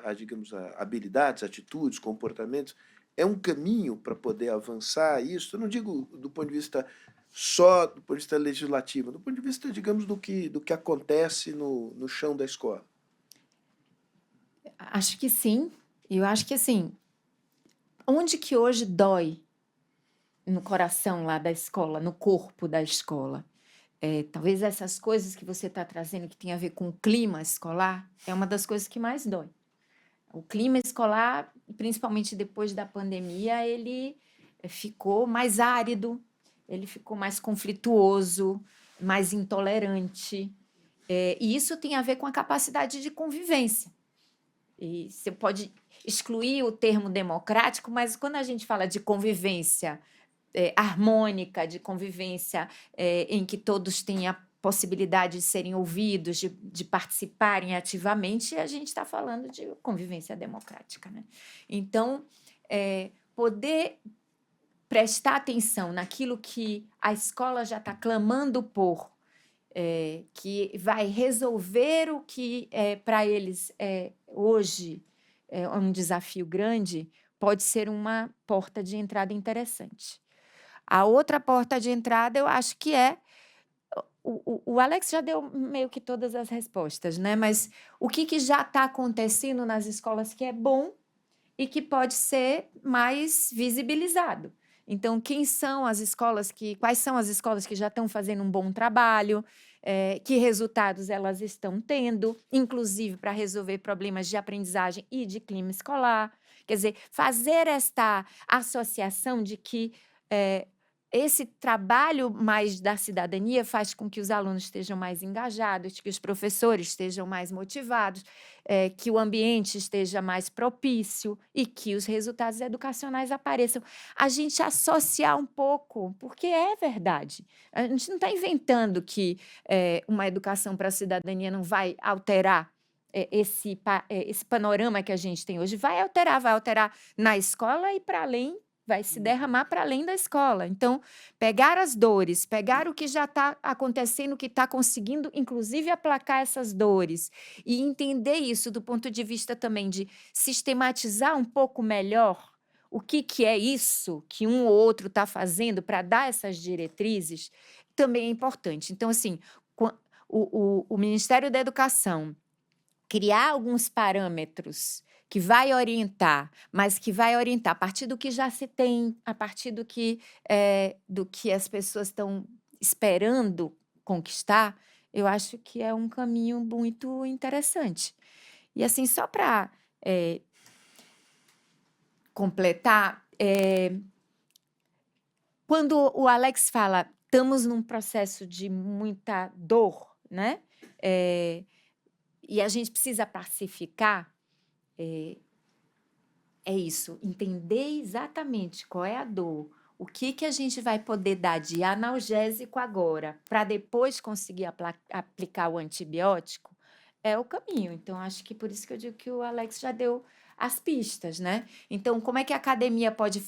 a, digamos, a habilidades, atitudes, comportamentos. é um caminho para poder avançar isso? Eu não digo do ponto de vista só do ponto de vista legislativo, do ponto de vista, digamos, do que acontece no chão da escola. Acho que sim. Eu acho que, assim, onde que hoje dói no coração lá da escola, no corpo da escola? Talvez essas coisas que você está trazendo, que tem a ver com o clima escolar, é uma das coisas que mais dói. O clima escolar, principalmente depois da pandemia, ele ficou mais árido, ele ficou mais conflituoso, mais intolerante. E isso tem a ver com a capacidade de convivência. E você pode excluir o termo democrático, mas quando a gente fala de convivência harmônica, de convivência em que todos têm a possibilidade de serem ouvidos, de participarem ativamente, a gente está falando de convivência democrática, né? Então, poder prestar atenção naquilo que a escola já está clamando por, que vai resolver o que para eles hoje é um desafio grande, pode ser uma porta de entrada interessante. A outra porta de entrada, eu acho que o Alex já deu meio que todas as respostas, né? Mas o que já está acontecendo nas escolas que é bom e que pode ser mais visibilizado. Então, quais são as escolas que já estão fazendo um bom trabalho, que resultados elas estão tendo, inclusive para resolver problemas de aprendizagem e de clima escolar. Quer dizer, fazer esta associação de que esse trabalho mais da cidadania faz com que os alunos estejam mais engajados, que os professores estejam mais motivados, que o ambiente esteja mais propício e que os resultados educacionais apareçam. A gente associar um pouco, porque é verdade. A gente não está inventando que uma educação para a cidadania não vai alterar esse panorama que a gente tem hoje. Vai alterar na escola e para além, vai se derramar para além da escola. Então, pegar as dores, pegar o que já está acontecendo, o que está conseguindo, inclusive, aplacar essas dores, e entender isso do ponto de vista também de sistematizar um pouco melhor o que é isso que um ou outro está fazendo para dar essas diretrizes, também é importante. Então, assim, o Ministério da Educação criar alguns parâmetros que vai orientar, mas que vai orientar a partir do que já se tem, a partir do que as pessoas estão esperando conquistar, eu acho que é um caminho muito interessante. E, assim, só para completar, quando o Alex fala, estamos num processo de muita dor, né? E a gente precisa pacificar, é isso, entender exatamente qual é a dor, o que a gente vai poder dar de analgésico agora, para depois conseguir aplicar o antibiótico, é o caminho. Então, acho que por isso que eu digo que o Alex já deu as pistas, né? Então, como é que a academia pode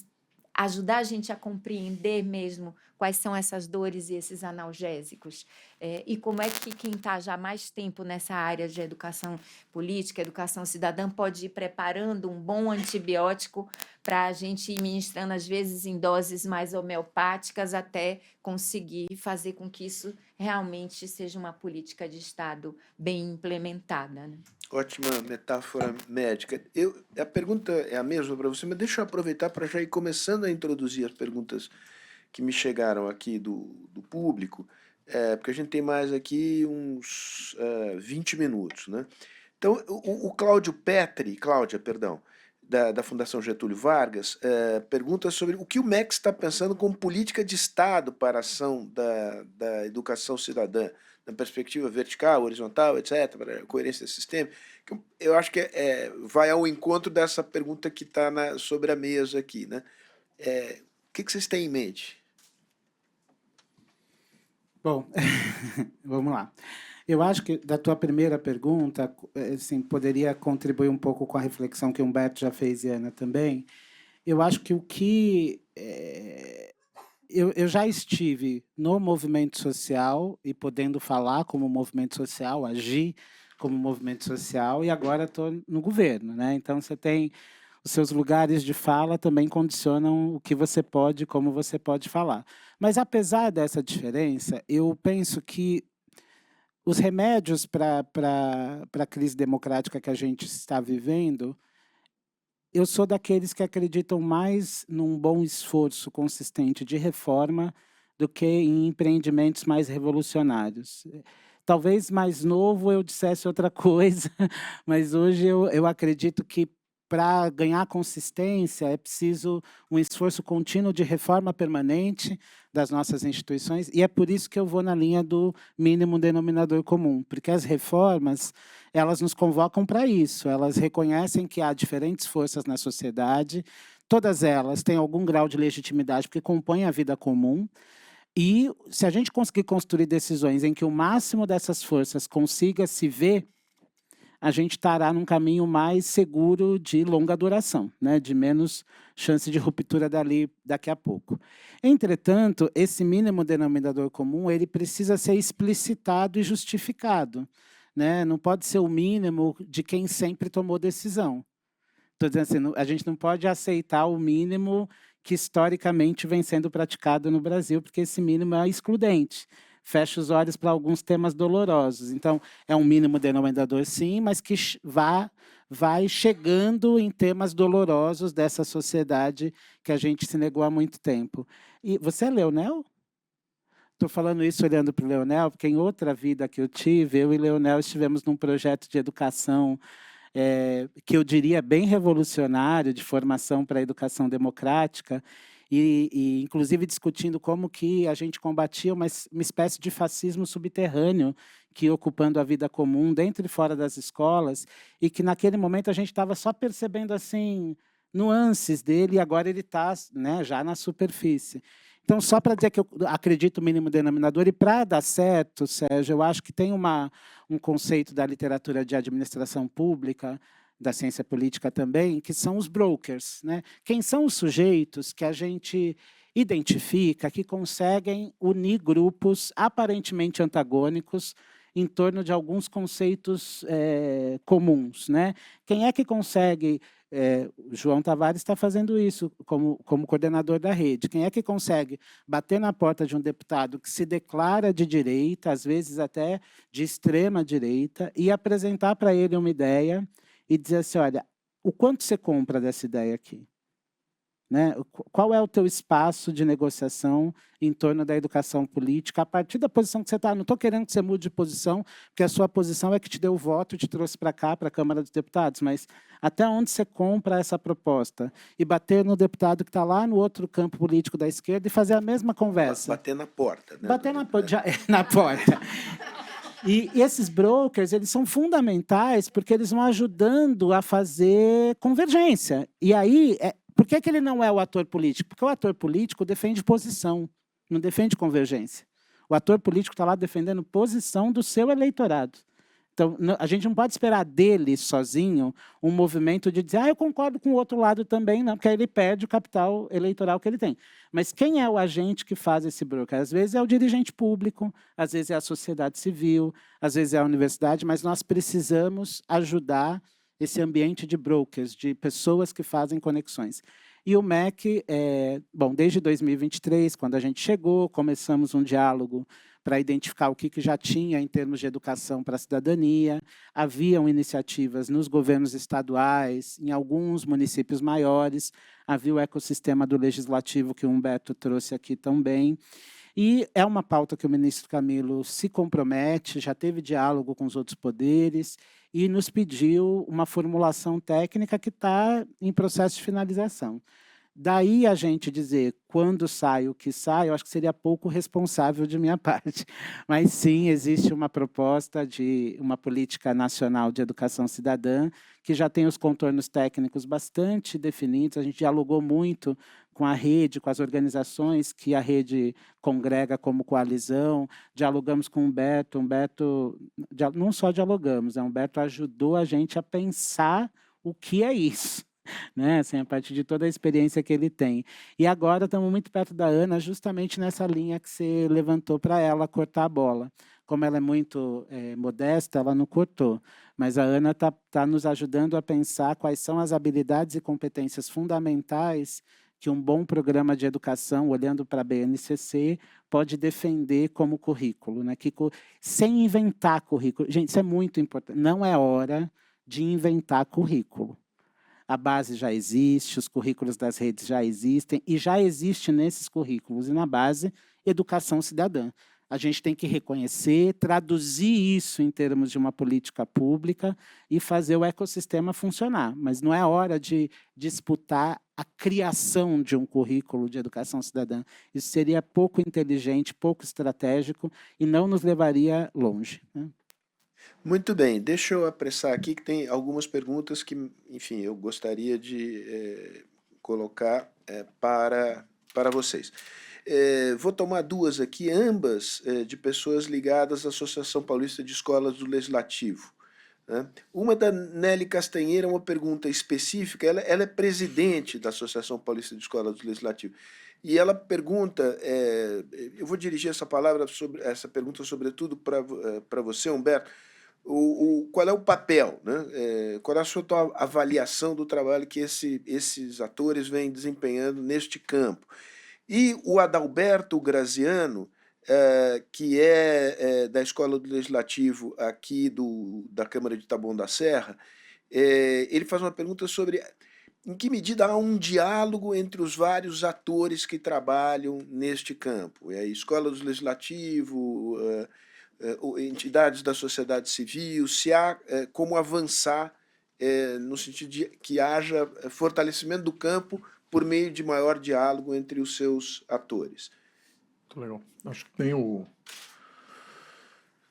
ajudar a gente a compreender mesmo quais são essas dores e esses analgésicos? E como é que quem está já há mais tempo nessa área de educação política, educação cidadã, pode ir preparando um bom antibiótico para a gente ir ministrando, às vezes, em doses mais homeopáticas, até conseguir fazer com que isso realmente seja uma política de Estado bem implementada, né? Ótima metáfora médica. A pergunta é a mesma para você, mas deixa eu aproveitar para já ir começando a introduzir as perguntas que me chegaram aqui do público, porque a gente tem mais aqui uns 20 minutos, né? Então, o Cláudia, da Fundação Getúlio Vargas, pergunta sobre o que o MEC está pensando como política de Estado para a ação da educação cidadã, na perspectiva vertical, horizontal, etc., para a coerência desse sistema. Eu acho que vai ao encontro dessa pergunta que está sobre a mesa aqui, né? O que vocês têm em mente? Bom, vamos lá. Eu acho que da tua primeira pergunta, assim, poderia contribuir um pouco com a reflexão que o Humberto já fez e a Ana também. Eu acho que eu já estive no movimento social e podendo falar como movimento social, agir como movimento social, e agora estou no governo, né? Então, você tem os seus lugares de fala também condicionam o que você pode, como você pode falar. Mas, apesar dessa diferença, eu penso que os remédios para a crise democrática que a gente está vivendo, eu sou daqueles que acreditam mais num bom esforço consistente de reforma do que em empreendimentos mais revolucionários. Talvez mais novo eu dissesse outra coisa, mas hoje eu acredito que para ganhar consistência é preciso um esforço contínuo de reforma permanente das nossas instituições, e é por isso que eu vou na linha do mínimo denominador comum, porque as reformas, elas nos convocam para isso, elas reconhecem que há diferentes forças na sociedade, todas elas têm algum grau de legitimidade porque compõem a vida comum, e se a gente conseguir construir decisões em que o máximo dessas forças consiga se ver, a gente estará num caminho mais seguro de longa duração, né? De menos chance de ruptura daqui a pouco. Entretanto, esse mínimo denominador comum ele precisa ser explicitado e justificado, né? Não pode ser o mínimo de quem sempre tomou decisão. Estou dizendo assim, a gente não pode aceitar o mínimo que historicamente vem sendo praticado no Brasil, porque esse mínimo é excludente. Fecha os olhos para alguns temas dolorosos. Então, é um mínimo denominador, sim, mas que vai chegando em temas dolorosos dessa sociedade que a gente se negou há muito tempo. E você é Leonel? Estou falando isso olhando para o Leonel, porque em outra vida que eu tive, eu e Leonel estivemos num projeto de educação que eu diria bem revolucionário, de formação para a educação democrática, e inclusive discutindo como que a gente combatia uma espécie de fascismo subterrâneo que ia ocupando a vida comum dentro e fora das escolas, e que naquele momento a gente estava só percebendo assim nuances dele, e agora ele está, né, já na superfície. Então, só para dizer que eu acredito no mínimo denominador, e para dar certo, Sérgio, eu acho que tem um conceito da literatura de administração pública, da ciência política também, que são os brokers, né? Quem são os sujeitos que a gente identifica que conseguem unir grupos aparentemente antagônicos em torno de alguns conceitos comuns, né? Quem é que consegue... João Tavares está fazendo isso como coordenador da rede. Quem é que consegue bater na porta de um deputado que se declara de direita, às vezes até de extrema direita, e apresentar para ele uma ideia e dizer assim, olha, o quanto você compra dessa ideia aqui? Né? Qual é o teu espaço de negociação em torno da educação política, a partir da posição que você está? Não estou querendo que você mude de posição, porque a sua posição é que te deu o voto e te trouxe para cá, para a Câmara dos Deputados, mas até onde você compra essa proposta? E bater no deputado que está lá no outro campo político da esquerda e fazer a mesma conversa. Bater na porta. Né? Bater na porta. E esses brokers, eles são fundamentais porque eles vão ajudando a fazer convergência. E aí, por que ele não é o ator político? Porque o ator político defende posição, não defende convergência. O ator político está lá defendendo posição do seu eleitorado. Então, a gente não pode esperar dele, sozinho, um movimento de dizer eu concordo com o outro lado também, não, porque aí ele perde o capital eleitoral que ele tem. Mas quem é o agente que faz esse broker? Às vezes é o dirigente público, às vezes é a sociedade civil, às vezes é a universidade, mas nós precisamos ajudar esse ambiente de brokers, de pessoas que fazem conexões. E o MEC, desde 2023, quando a gente chegou, começamos um diálogo para identificar o que já tinha em termos de educação para a cidadania. Haviam iniciativas nos governos estaduais, em alguns municípios maiores. Havia o ecossistema do legislativo que o Humberto trouxe aqui também. E é uma pauta que o ministro Camilo se compromete, já teve diálogo com os outros poderes e nos pediu uma formulação técnica que está em processo de finalização. Daí a gente dizer quando sai o que sai, eu acho que seria pouco responsável de minha parte. Mas sim, existe uma proposta de uma política nacional de educação cidadã que já tem os contornos técnicos bastante definidos. A gente dialogou muito com a rede, com as organizações que a rede congrega como coalizão. Dialogamos com o Humberto. Humberto, não só dialogamos, Humberto ajudou a gente a pensar o que é isso. Né? Assim, a partir de toda a experiência que ele tem. E agora estamos muito perto da Ana, justamente nessa linha que você levantou para ela cortar a bola. como ela é muito modesta, ela não cortou. Mas a Ana tá nos ajudando a pensar quais são as habilidades e competências fundamentais que um bom programa de educação, olhando para a BNCC, pode defender como currículo, né? Sem inventar currículo. Gente, isso é muito importante. Não é hora de inventar currículo. A base já existe, os currículos das redes já existem, e já existe nesses currículos e na base educação cidadã. A gente tem que reconhecer, traduzir isso em termos de uma política pública e fazer o ecossistema funcionar. Mas não é hora de disputar a criação de um currículo de educação cidadã. Isso seria pouco inteligente, pouco estratégico e não nos levaria longe, né? Muito bem, deixa eu apressar aqui que tem algumas perguntas que, enfim, eu gostaria de colocar para vocês. Vou tomar duas aqui, ambas de pessoas ligadas à Associação Paulista de Escolas do Legislativo, né? Uma da Nelly Castanheira, uma pergunta específica, ela é presidente da Associação Paulista de Escolas do Legislativo, e ela pergunta, eu vou dirigir essa pergunta sobretudo para você, Humberto, qual é o papel, né? Qual é a sua avaliação do trabalho que esses atores vêm desempenhando neste campo? E o Adalberto Graziano, que é da Escola do Legislativo aqui da Câmara de Taboão da Serra, ele faz uma pergunta sobre em que medida há um diálogo entre os vários atores que trabalham neste campo. A Escola do Legislativo, entidades da sociedade civil, se há como avançar no sentido de que haja fortalecimento do campo por meio de maior diálogo entre os seus atores. Muito legal. Acho que tem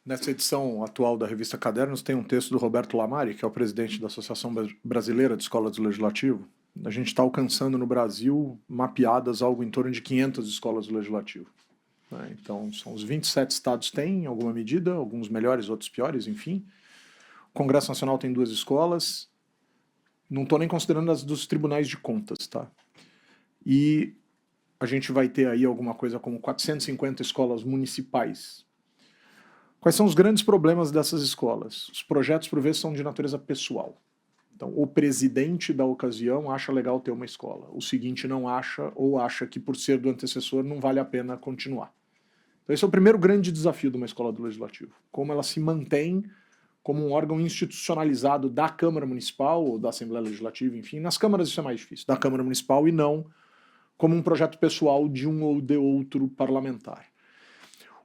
nessa edição atual da revista Cadernos tem um texto do Roberto Lamari, que é o presidente da Associação Brasileira de Escolas do Legislativo. A gente está alcançando no Brasil mapeadas algo em torno de 500 escolas do Legislativo. Então, são os 27 estados têm, em alguma medida, alguns melhores, outros piores, enfim. O Congresso Nacional tem 2 escolas. Não estou nem considerando as dos tribunais de contas, tá? E a gente vai ter aí alguma coisa como 450 escolas municipais. Quais são os grandes problemas dessas escolas? Os projetos, por vezes, são de natureza pessoal. Então, o presidente da ocasião acha legal ter uma escola. O seguinte não acha, ou acha que por ser do antecessor não vale a pena continuar. Então, esse é o primeiro grande desafio de uma escola do Legislativo. Como ela se mantém como um órgão institucionalizado da Câmara Municipal, ou da Assembleia Legislativa, enfim. Nas câmaras isso é mais difícil, da Câmara Municipal, e não como um projeto pessoal de um ou de outro parlamentar.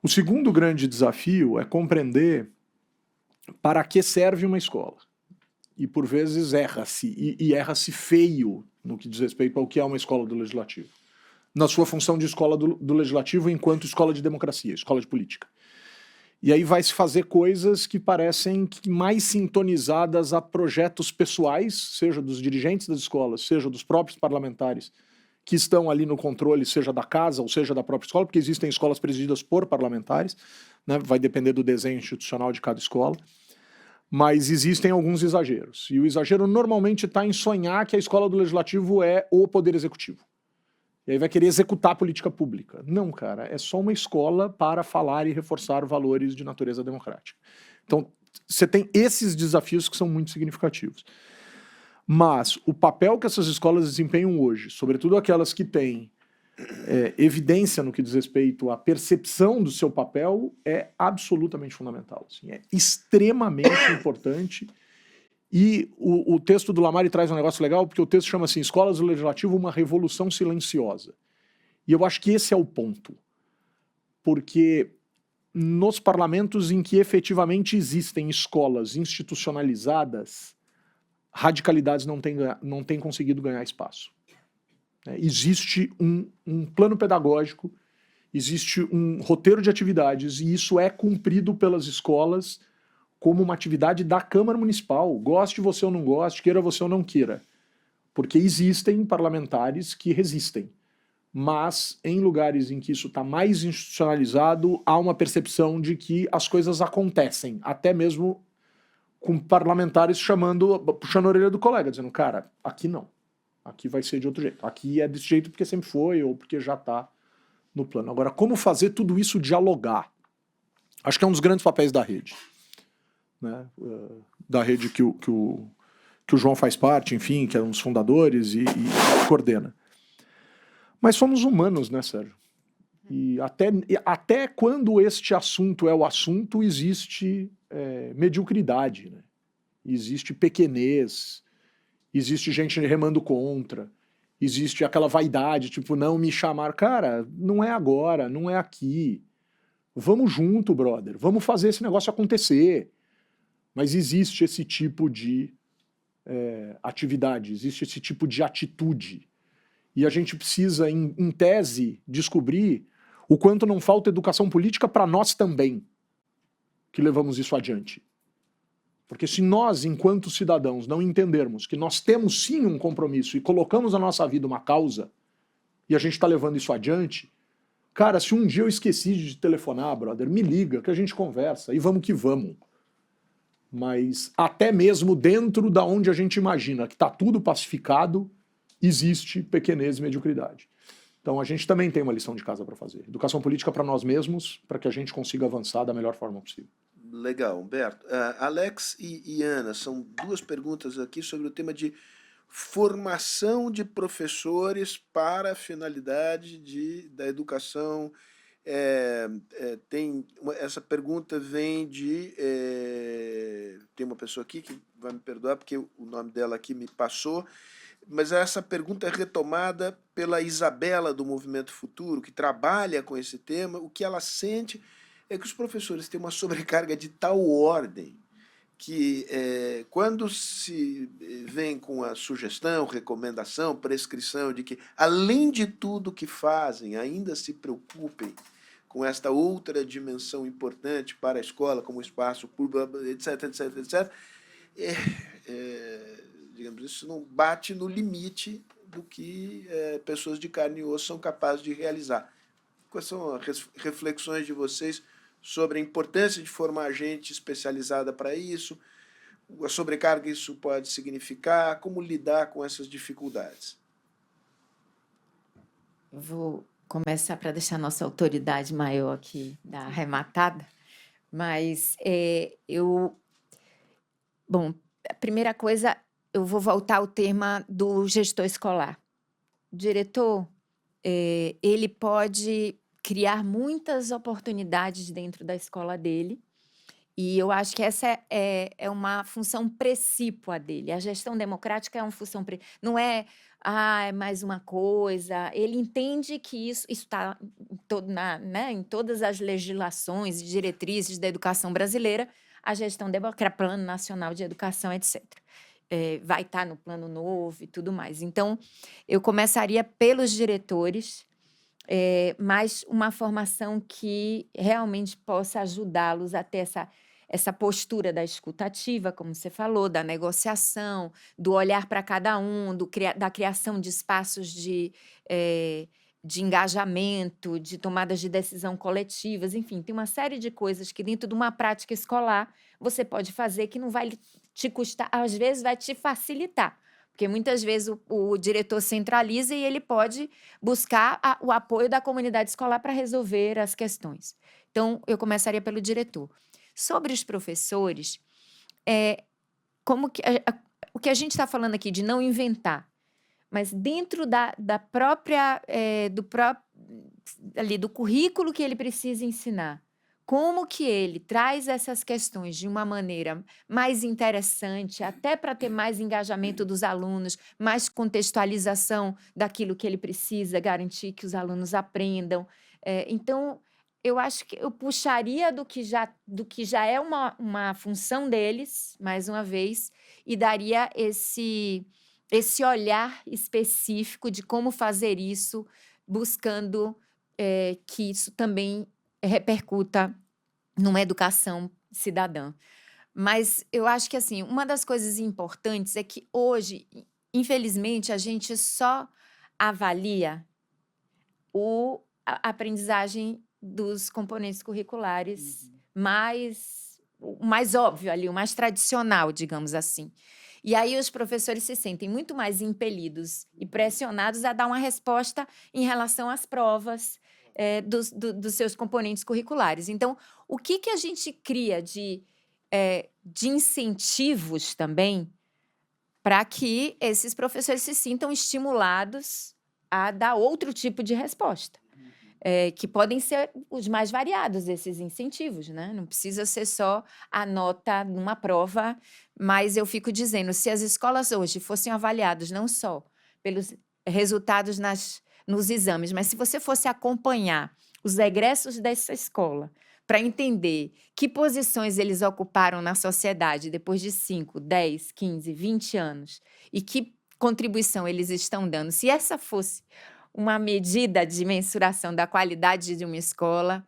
O segundo grande desafio é compreender para que serve uma escola. E, por vezes, erra-se, e erra-se feio no que diz respeito ao que é uma escola do Legislativo. Na sua função de escola do Legislativo enquanto escola de democracia, escola de política. E aí vai se fazer coisas que parecem mais sintonizadas a projetos pessoais, seja dos dirigentes das escolas, seja dos próprios parlamentares, que estão ali no controle, seja da casa ou seja da própria escola, porque existem escolas presididas por parlamentares, né? Vai depender do desenho institucional de cada escola, mas existem alguns exageros. E o exagero normalmente está em sonhar que a escola do Legislativo é o poder executivo. E aí vai querer executar a política pública. Não, cara, é só uma escola para falar e reforçar valores de natureza democrática. Então, você tem esses desafios que são muito significativos. Mas o papel que essas escolas desempenham hoje, sobretudo aquelas que têm evidência no que diz respeito à percepção do seu papel, é absolutamente fundamental. Assim, é extremamente importante. E o texto do Lamari traz um negócio legal, porque o texto chama assim, Escolas do Legislativo, uma revolução silenciosa. E eu acho que esse é o ponto. Porque nos parlamentos em que efetivamente existem escolas institucionalizadas, radicalidades não têm conseguido ganhar espaço. Existe um plano pedagógico, existe um roteiro de atividades, e isso é cumprido pelas escolas como uma atividade da Câmara Municipal. Goste você ou não goste, queira você ou não queira. Porque existem parlamentares que resistem. Mas em lugares em que isso está mais institucionalizado, há uma percepção de que as coisas acontecem, até mesmo com parlamentares puxando a orelha do colega, dizendo, cara, aqui não. Aqui vai ser de outro jeito. Aqui é desse jeito porque sempre foi ou porque já está no plano. Agora, como fazer tudo isso dialogar? Acho que é um dos grandes papéis da rede, né? Da rede que o João faz parte, enfim, que é um dos fundadores e coordena. Mas somos humanos, né, Sérgio? E até quando este assunto é o assunto, existe mediocridade, né? Existe pequenez, existe gente remando contra, existe aquela vaidade, tipo, não me chamar. Cara, não é agora, não é aqui. Vamos junto, brother, vamos fazer esse negócio acontecer. Mas existe esse tipo de atividade, existe esse tipo de atitude. E a gente precisa, em tese, descobrir o quanto não falta educação política para nós também, que levamos isso adiante. Porque se nós, enquanto cidadãos, não entendermos que nós temos sim um compromisso e colocamos na nossa vida uma causa, e a gente está levando isso adiante, cara, se um dia eu esqueci de telefonar, brother, me liga, que a gente conversa, e vamos que vamos. Mas até mesmo dentro da onde a gente imagina que está tudo pacificado, existe pequenez e mediocridade. Então a gente também tem uma lição de casa para fazer. Educação política para nós mesmos, para que a gente consiga avançar da melhor forma possível. Legal, Humberto. Alex e Ana, são duas perguntas aqui sobre o tema de formação de professores para a finalidade da educação. Essa pergunta vem de... tem uma pessoa aqui que vai me perdoar porque o nome dela aqui me passou, mas essa pergunta é retomada pela Isabela do Movimento Futuro, que trabalha com esse tema. O que ela sente é que os professores têm uma sobrecarga de tal ordem que quando se vem com a sugestão, recomendação, prescrição de que, além de tudo que fazem, ainda se preocupem com esta outra dimensão importante para a escola, como espaço público, etc, etc, etc, digamos, isso não bate no limite do que pessoas de carne e osso são capazes de realizar. Quais são as reflexões de vocês sobre a importância de formar gente especializada para isso, a sobrecarga que isso pode significar, como lidar com essas dificuldades? Eu vou começar para deixar a nossa autoridade maior aqui da arrematada, mas bom, a primeira coisa, eu vou voltar ao tema do gestor escolar. O diretor, ele pode criar muitas oportunidades dentro da escola dele, e eu acho que essa é uma função precípua dele. A gestão democrática é uma função não é mais uma coisa. Ele entende que isso está em todas as legislações e diretrizes da educação brasileira, a gestão democrática, Plano Nacional de Educação, etc. Vai estar no Plano Novo e tudo mais. Então, eu começaria pelos diretores, mas uma formação que realmente possa ajudá-los a ter essa postura da escutativa, como você falou, da negociação, do olhar para cada um, da criação de espaços de engajamento, de tomadas de decisão coletivas, enfim, tem uma série de coisas que dentro de uma prática escolar você pode fazer que não vai te custar, às vezes vai te facilitar. Porque muitas vezes o diretor centraliza e ele pode buscar o apoio da comunidade escolar para resolver as questões. Então, eu começaria pelo diretor. Sobre os professores, o que a gente está falando aqui de não inventar, mas dentro da própria, do currículo que ele precisa ensinar, como que ele traz essas questões de uma maneira mais interessante, até para ter mais engajamento dos alunos, mais contextualização daquilo que ele precisa, garantir que os alunos aprendam. Então, eu acho que eu puxaria do que já é uma função deles, mais uma vez, e daria esse olhar específico de como fazer isso, buscando que isso também repercuta numa educação cidadã. Mas eu acho que assim, uma das coisas importantes é que hoje, infelizmente, a gente só avalia a aprendizagem dos componentes curriculares o mais óbvio ali, o mais tradicional, digamos assim. E aí os professores se sentem muito mais impelidos e pressionados a dar uma resposta em relação às provas, dos seus componentes curriculares. Então, o que a gente cria de incentivos também para que esses professores se sintam estimulados a dar outro tipo de resposta, que podem ser os mais variados, esses incentivos, né? Não precisa ser só a nota numa prova, mas eu fico dizendo, se as escolas hoje fossem avaliadas não só pelos resultados nos exames, mas se você fosse acompanhar os egressos dessa escola para entender que posições eles ocuparam na sociedade depois de 5, 10, 15, 20 anos e que contribuição eles estão dando, se essa fosse uma medida de mensuração da qualidade de uma escola,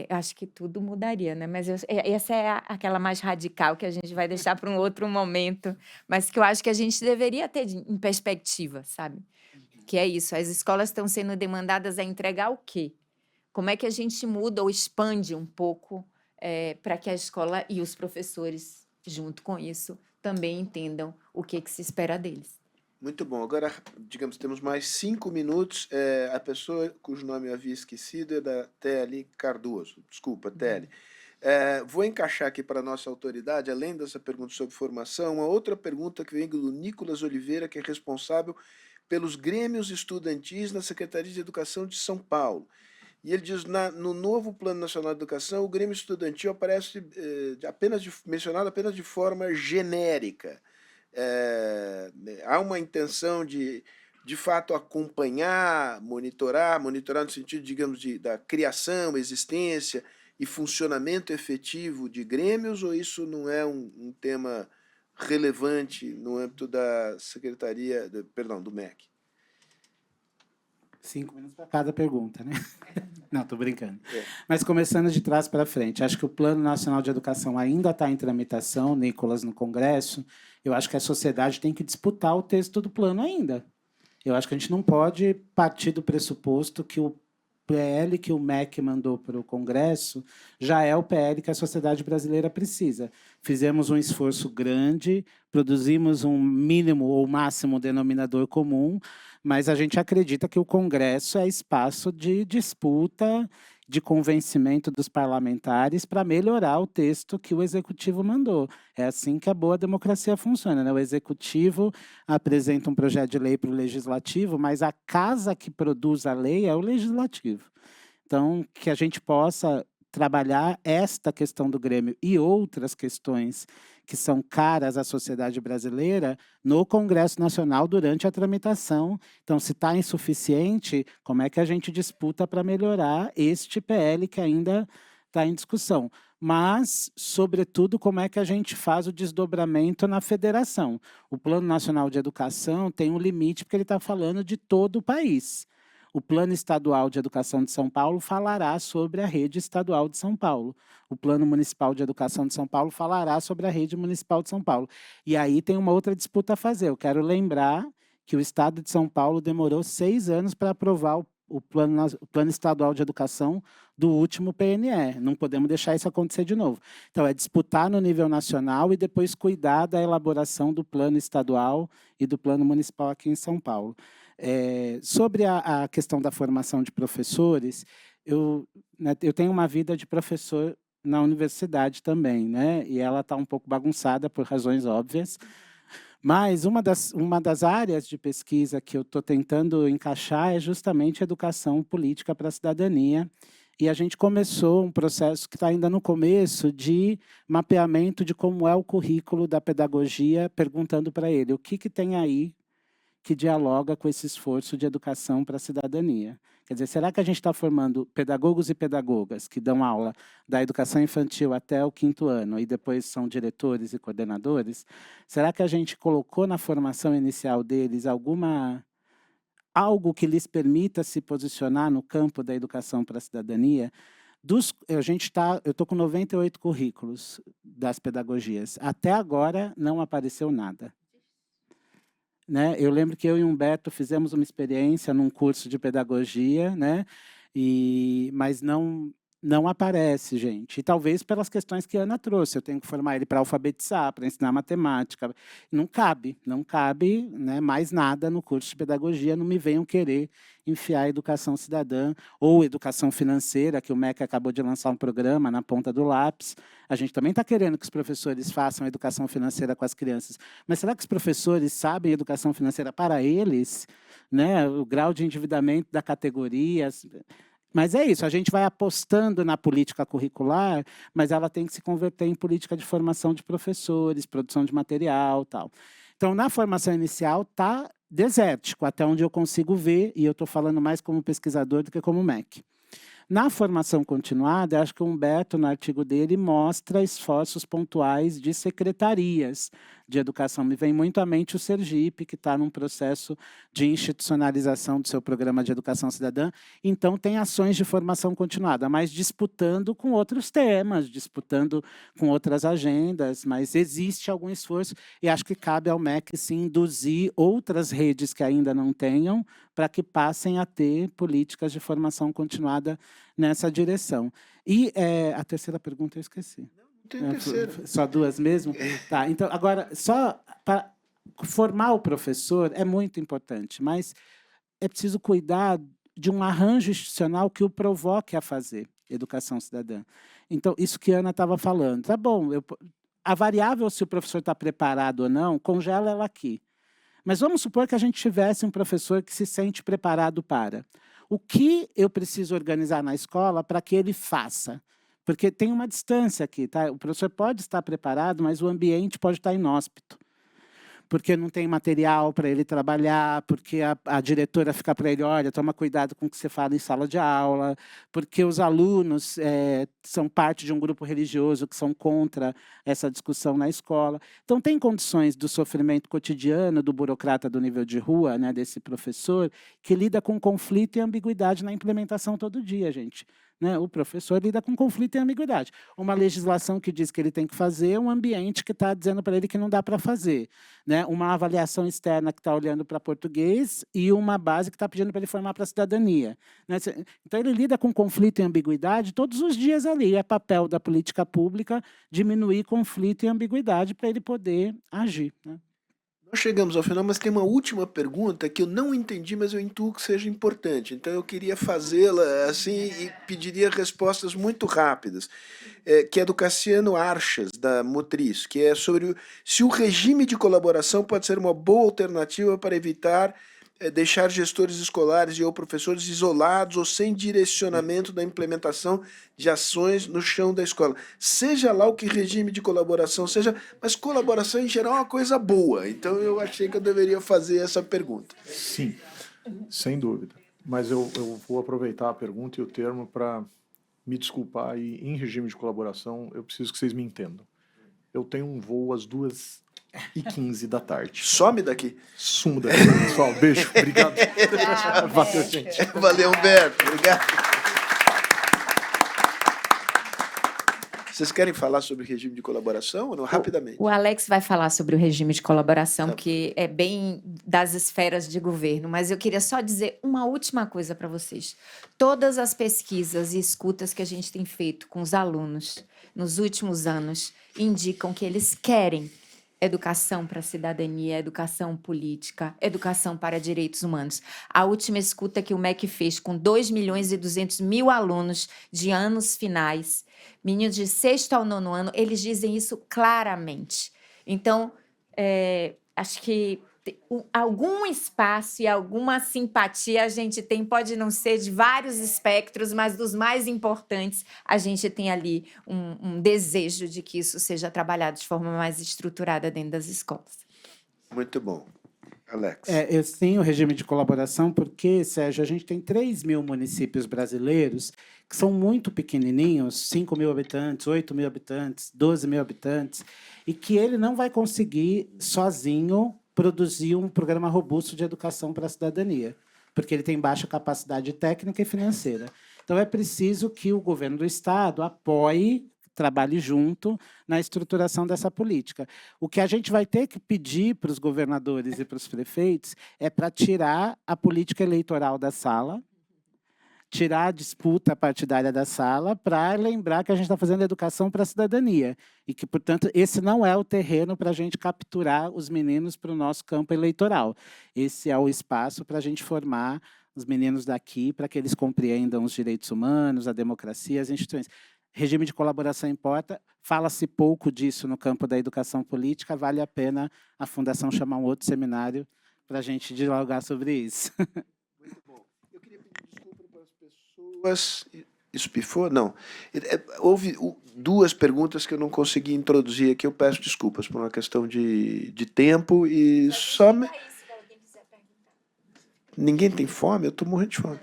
acho que tudo mudaria, né? Mas essa é aquela mais radical que a gente vai deixar para um outro momento, mas que eu acho que a gente deveria ter em perspectiva, sabe? Que é isso, as escolas estão sendo demandadas a entregar o quê? Como é que a gente muda ou expande um pouco para que a escola e os professores, junto com isso, também entendam o que se espera deles? Muito bom. Agora, digamos, temos mais 5 minutos. A pessoa cujo nome eu havia esquecido é da Teli Cardoso. Desculpa, Teli. Vou encaixar aqui para a nossa autoridade, além dessa pergunta sobre formação, uma outra pergunta que vem do Nicolas Oliveira, que é responsável pelos grêmios estudantis na Secretaria de Educação de São Paulo. E ele diz, no novo Plano Nacional de Educação, o grêmio estudantil aparece mencionado apenas de forma genérica. Há uma intenção de fato, acompanhar, monitorar no sentido, digamos, da criação, existência e funcionamento efetivo de grêmios, ou isso não é um tema relevante no âmbito da Secretaria, do MEC? 5 minutos para cada pergunta, né? Não, estou brincando. Mas começando de trás para frente, acho que o Plano Nacional de Educação ainda está em tramitação, Nicolas, no Congresso. Eu acho que a sociedade tem que disputar o texto do plano ainda. Eu acho que a gente não pode partir do pressuposto que o PL que o MEC mandou para o Congresso já é o PL que a sociedade brasileira precisa. Fizemos um esforço grande, produzimos um mínimo ou máximo denominador comum, mas a gente acredita que o Congresso é espaço de disputa, de convencimento dos parlamentares para melhorar o texto que o Executivo mandou. É assim que a boa democracia funciona, né? O Executivo apresenta um projeto de lei para o Legislativo, mas a casa que produz a lei é o Legislativo. Então, que a gente possa trabalhar esta questão do grêmio e outras questões que são caras à sociedade brasileira no Congresso Nacional durante a tramitação. Então, se está insuficiente, como é que a gente disputa para melhorar este PL que ainda está em discussão? Mas, sobretudo, como é que a gente faz o desdobramento na federação? O Plano Nacional de Educação tem um limite, porque ele está falando de todo o país. O Plano Estadual de Educação de São Paulo falará sobre a rede estadual de São Paulo. O Plano Municipal de Educação de São Paulo falará sobre a rede municipal de São Paulo. E aí tem uma outra disputa a fazer. Eu quero lembrar que o Estado de São Paulo demorou 6 anos para aprovar o plano Estadual de Educação do último PNE. Não podemos deixar isso acontecer de novo. Então, é disputar no nível nacional e depois cuidar da elaboração do plano estadual e do plano municipal aqui em São Paulo. Sobre a questão da formação de professores, eu tenho uma vida de professor na universidade também, né? E ela está um pouco bagunçada por razões óbvias, mas uma das áreas de pesquisa que eu estou tentando encaixar é justamente a educação política para a cidadania, e a gente começou um processo que está ainda no começo de mapeamento de como é o currículo da pedagogia, perguntando para ele o que tem aí que dialoga com esse esforço de educação para a cidadania. Quer dizer, será que a gente está formando pedagogos e pedagogas que dão aula da educação infantil até o 5º ano e depois são diretores e coordenadores? Será que a gente colocou na formação inicial deles algo que lhes permita se posicionar no campo da educação para a cidadania? Eu estou com 98 currículos das pedagogias. Até agora não apareceu nada. Né? Eu lembro que eu e o Humberto fizemos uma experiência num curso de pedagogia, né? Mas não não aparece, gente. E talvez pelas questões que a Ana trouxe. Eu tenho que formar ele para alfabetizar, para ensinar matemática. Não cabe, né, mais nada no curso de pedagogia. Não me venham querer enfiar educação cidadã ou educação financeira, que o MEC acabou de lançar um programa na ponta do lápis. A gente também está querendo que os professores façam educação financeira com as crianças. Mas será que os professores sabem educação financeira para eles? Né? O grau de endividamento da categoria... Mas é isso, a gente vai apostando na política curricular, mas ela tem que se converter em política de formação de professores, produção de material, tal. Então, na formação inicial, está desértico, até onde eu consigo ver, e eu estou falando mais como pesquisador do que como MEC. Na formação continuada, acho que o Humberto, no artigo dele, mostra esforços pontuais de secretarias de educação. Me vem muito à mente o Sergipe, que está num processo de institucionalização do seu programa de educação cidadã. Então, tem ações de formação continuada, mas disputando com outros temas, disputando com outras agendas, mas existe algum esforço e acho que cabe ao MEC, sim, induzir outras redes que ainda não tenham para que passem a ter políticas de formação continuada nessa direção. E a terceira pergunta eu esqueci. Tem terceira. Só duas mesmo? Tá, então, agora, só para formar o professor é muito importante, mas é preciso cuidar de um arranjo institucional que o provoque a fazer educação cidadã. Então, isso que a Ana estava falando. Tá bom, a variável se o professor está preparado ou não, congela ela aqui. Mas vamos supor que a gente tivesse um professor que se sente preparado para. O que eu preciso organizar na escola para que ele faça? Porque tem uma distância aqui, tá? O professor pode estar preparado, mas o ambiente pode estar inóspito. Porque não tem material para ele trabalhar, porque a diretora fica para ele, olha, toma cuidado com o que você fala em sala de aula, porque os alunos são parte de um grupo religioso que são contra essa discussão na escola. Então, tem condições do sofrimento cotidiano do burocrata do nível de rua, né, desse professor, que lida com conflito e ambiguidade na implementação todo dia, gente. Né? O professor lida com conflito e ambiguidade. Uma legislação que diz que ele tem que fazer, um ambiente que está dizendo para ele que não dá para fazer. Né? Uma avaliação externa que está olhando para português e uma base que está pedindo para ele formar para a cidadania. Né? Então, ele lida com conflito e ambiguidade todos os dias ali. É papel da política pública diminuir conflito e ambiguidade para ele poder agir. Né? Nós chegamos ao final, mas tem uma última pergunta que eu não entendi, mas eu intuo que seja importante. Então eu queria fazê-la assim e pediria respostas muito rápidas, que é do Cassiano Archas, da Motriz, que é sobre se o regime de colaboração pode ser uma boa alternativa para evitar deixar gestores escolares e ou professores isolados ou sem direcionamento da implementação de ações no chão da escola. Seja lá o que regime de colaboração seja, mas colaboração em geral é uma coisa boa. Então eu achei que eu deveria fazer essa pergunta. Sim, sem dúvida. Mas eu vou aproveitar a pergunta e o termo para me desculpar. E em regime de colaboração, eu preciso que vocês me entendam. Eu tenho um voo às 2h15 da tarde. Some daqui. Sumo daqui, pessoal. Beijo. Obrigado. Valeu, gente. Valeu, Humberto. Obrigado. Vocês querem falar sobre regime de colaboração ou não? Rapidamente. O Alex vai falar sobre o regime de colaboração, que é bem das esferas de governo, mas eu queria só dizer uma última coisa para vocês. Todas as pesquisas e escutas que a gente tem feito com os alunos nos últimos anos indicam que eles querem educação para a cidadania, educação política, educação para direitos humanos. A última escuta que o MEC fez com 2.200.000 alunos de anos finais, meninos de 6º ao 9º ano, eles dizem isso claramente. Então, acho que algum espaço e alguma simpatia a gente tem, pode não ser de vários espectros, mas dos mais importantes, a gente tem ali um desejo de que isso seja trabalhado de forma mais estruturada dentro das escolas. Muito bom. Alex. Eu tenho o regime de colaboração porque, Sérgio, a gente tem 3.000 municípios brasileiros que são muito pequenininhos, 5.000 habitantes, 8.000 habitantes, 12.000 habitantes, e que ele não vai conseguir sozinho produzir um programa robusto de educação para a cidadania, porque ele tem baixa capacidade técnica e financeira. Então, é preciso que o governo do Estado apoie, trabalhe junto na estruturação dessa política. O que a gente vai ter que pedir para os governadores e para os prefeitos é para tirar a política eleitoral da sala, tirar a disputa partidária da sala para lembrar que a gente está fazendo educação para a cidadania e que, portanto, esse não é o terreno para a gente capturar os meninos para o nosso campo eleitoral. Esse é o espaço para a gente formar os meninos daqui para que eles compreendam os direitos humanos, a democracia, as instituições. Regime de colaboração importa, fala-se pouco disso no campo da educação política, vale a pena a Fundação chamar um outro seminário para a gente dialogar sobre isso. Muito bom. Eu queria pedir desculpa para as pessoas. Isso pifou? Não. Houve duas perguntas que eu não consegui introduzir aqui. Eu peço desculpas por uma questão de tempo e só... Ninguém tem fome? Eu estou morrendo de fome.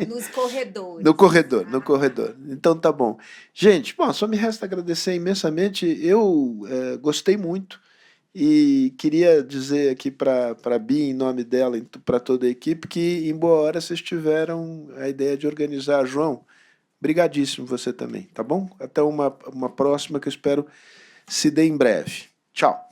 Nos corredores. No corredor. Então tá bom. Gente, bom, só me resta agradecer imensamente. Eu gostei muito e queria dizer aqui para a Bia, em nome dela, para toda a equipe, que em boa hora vocês tiveram a ideia de organizar. João, brigadíssimo você também, tá bom? Até uma próxima que eu espero se dê em breve. Tchau.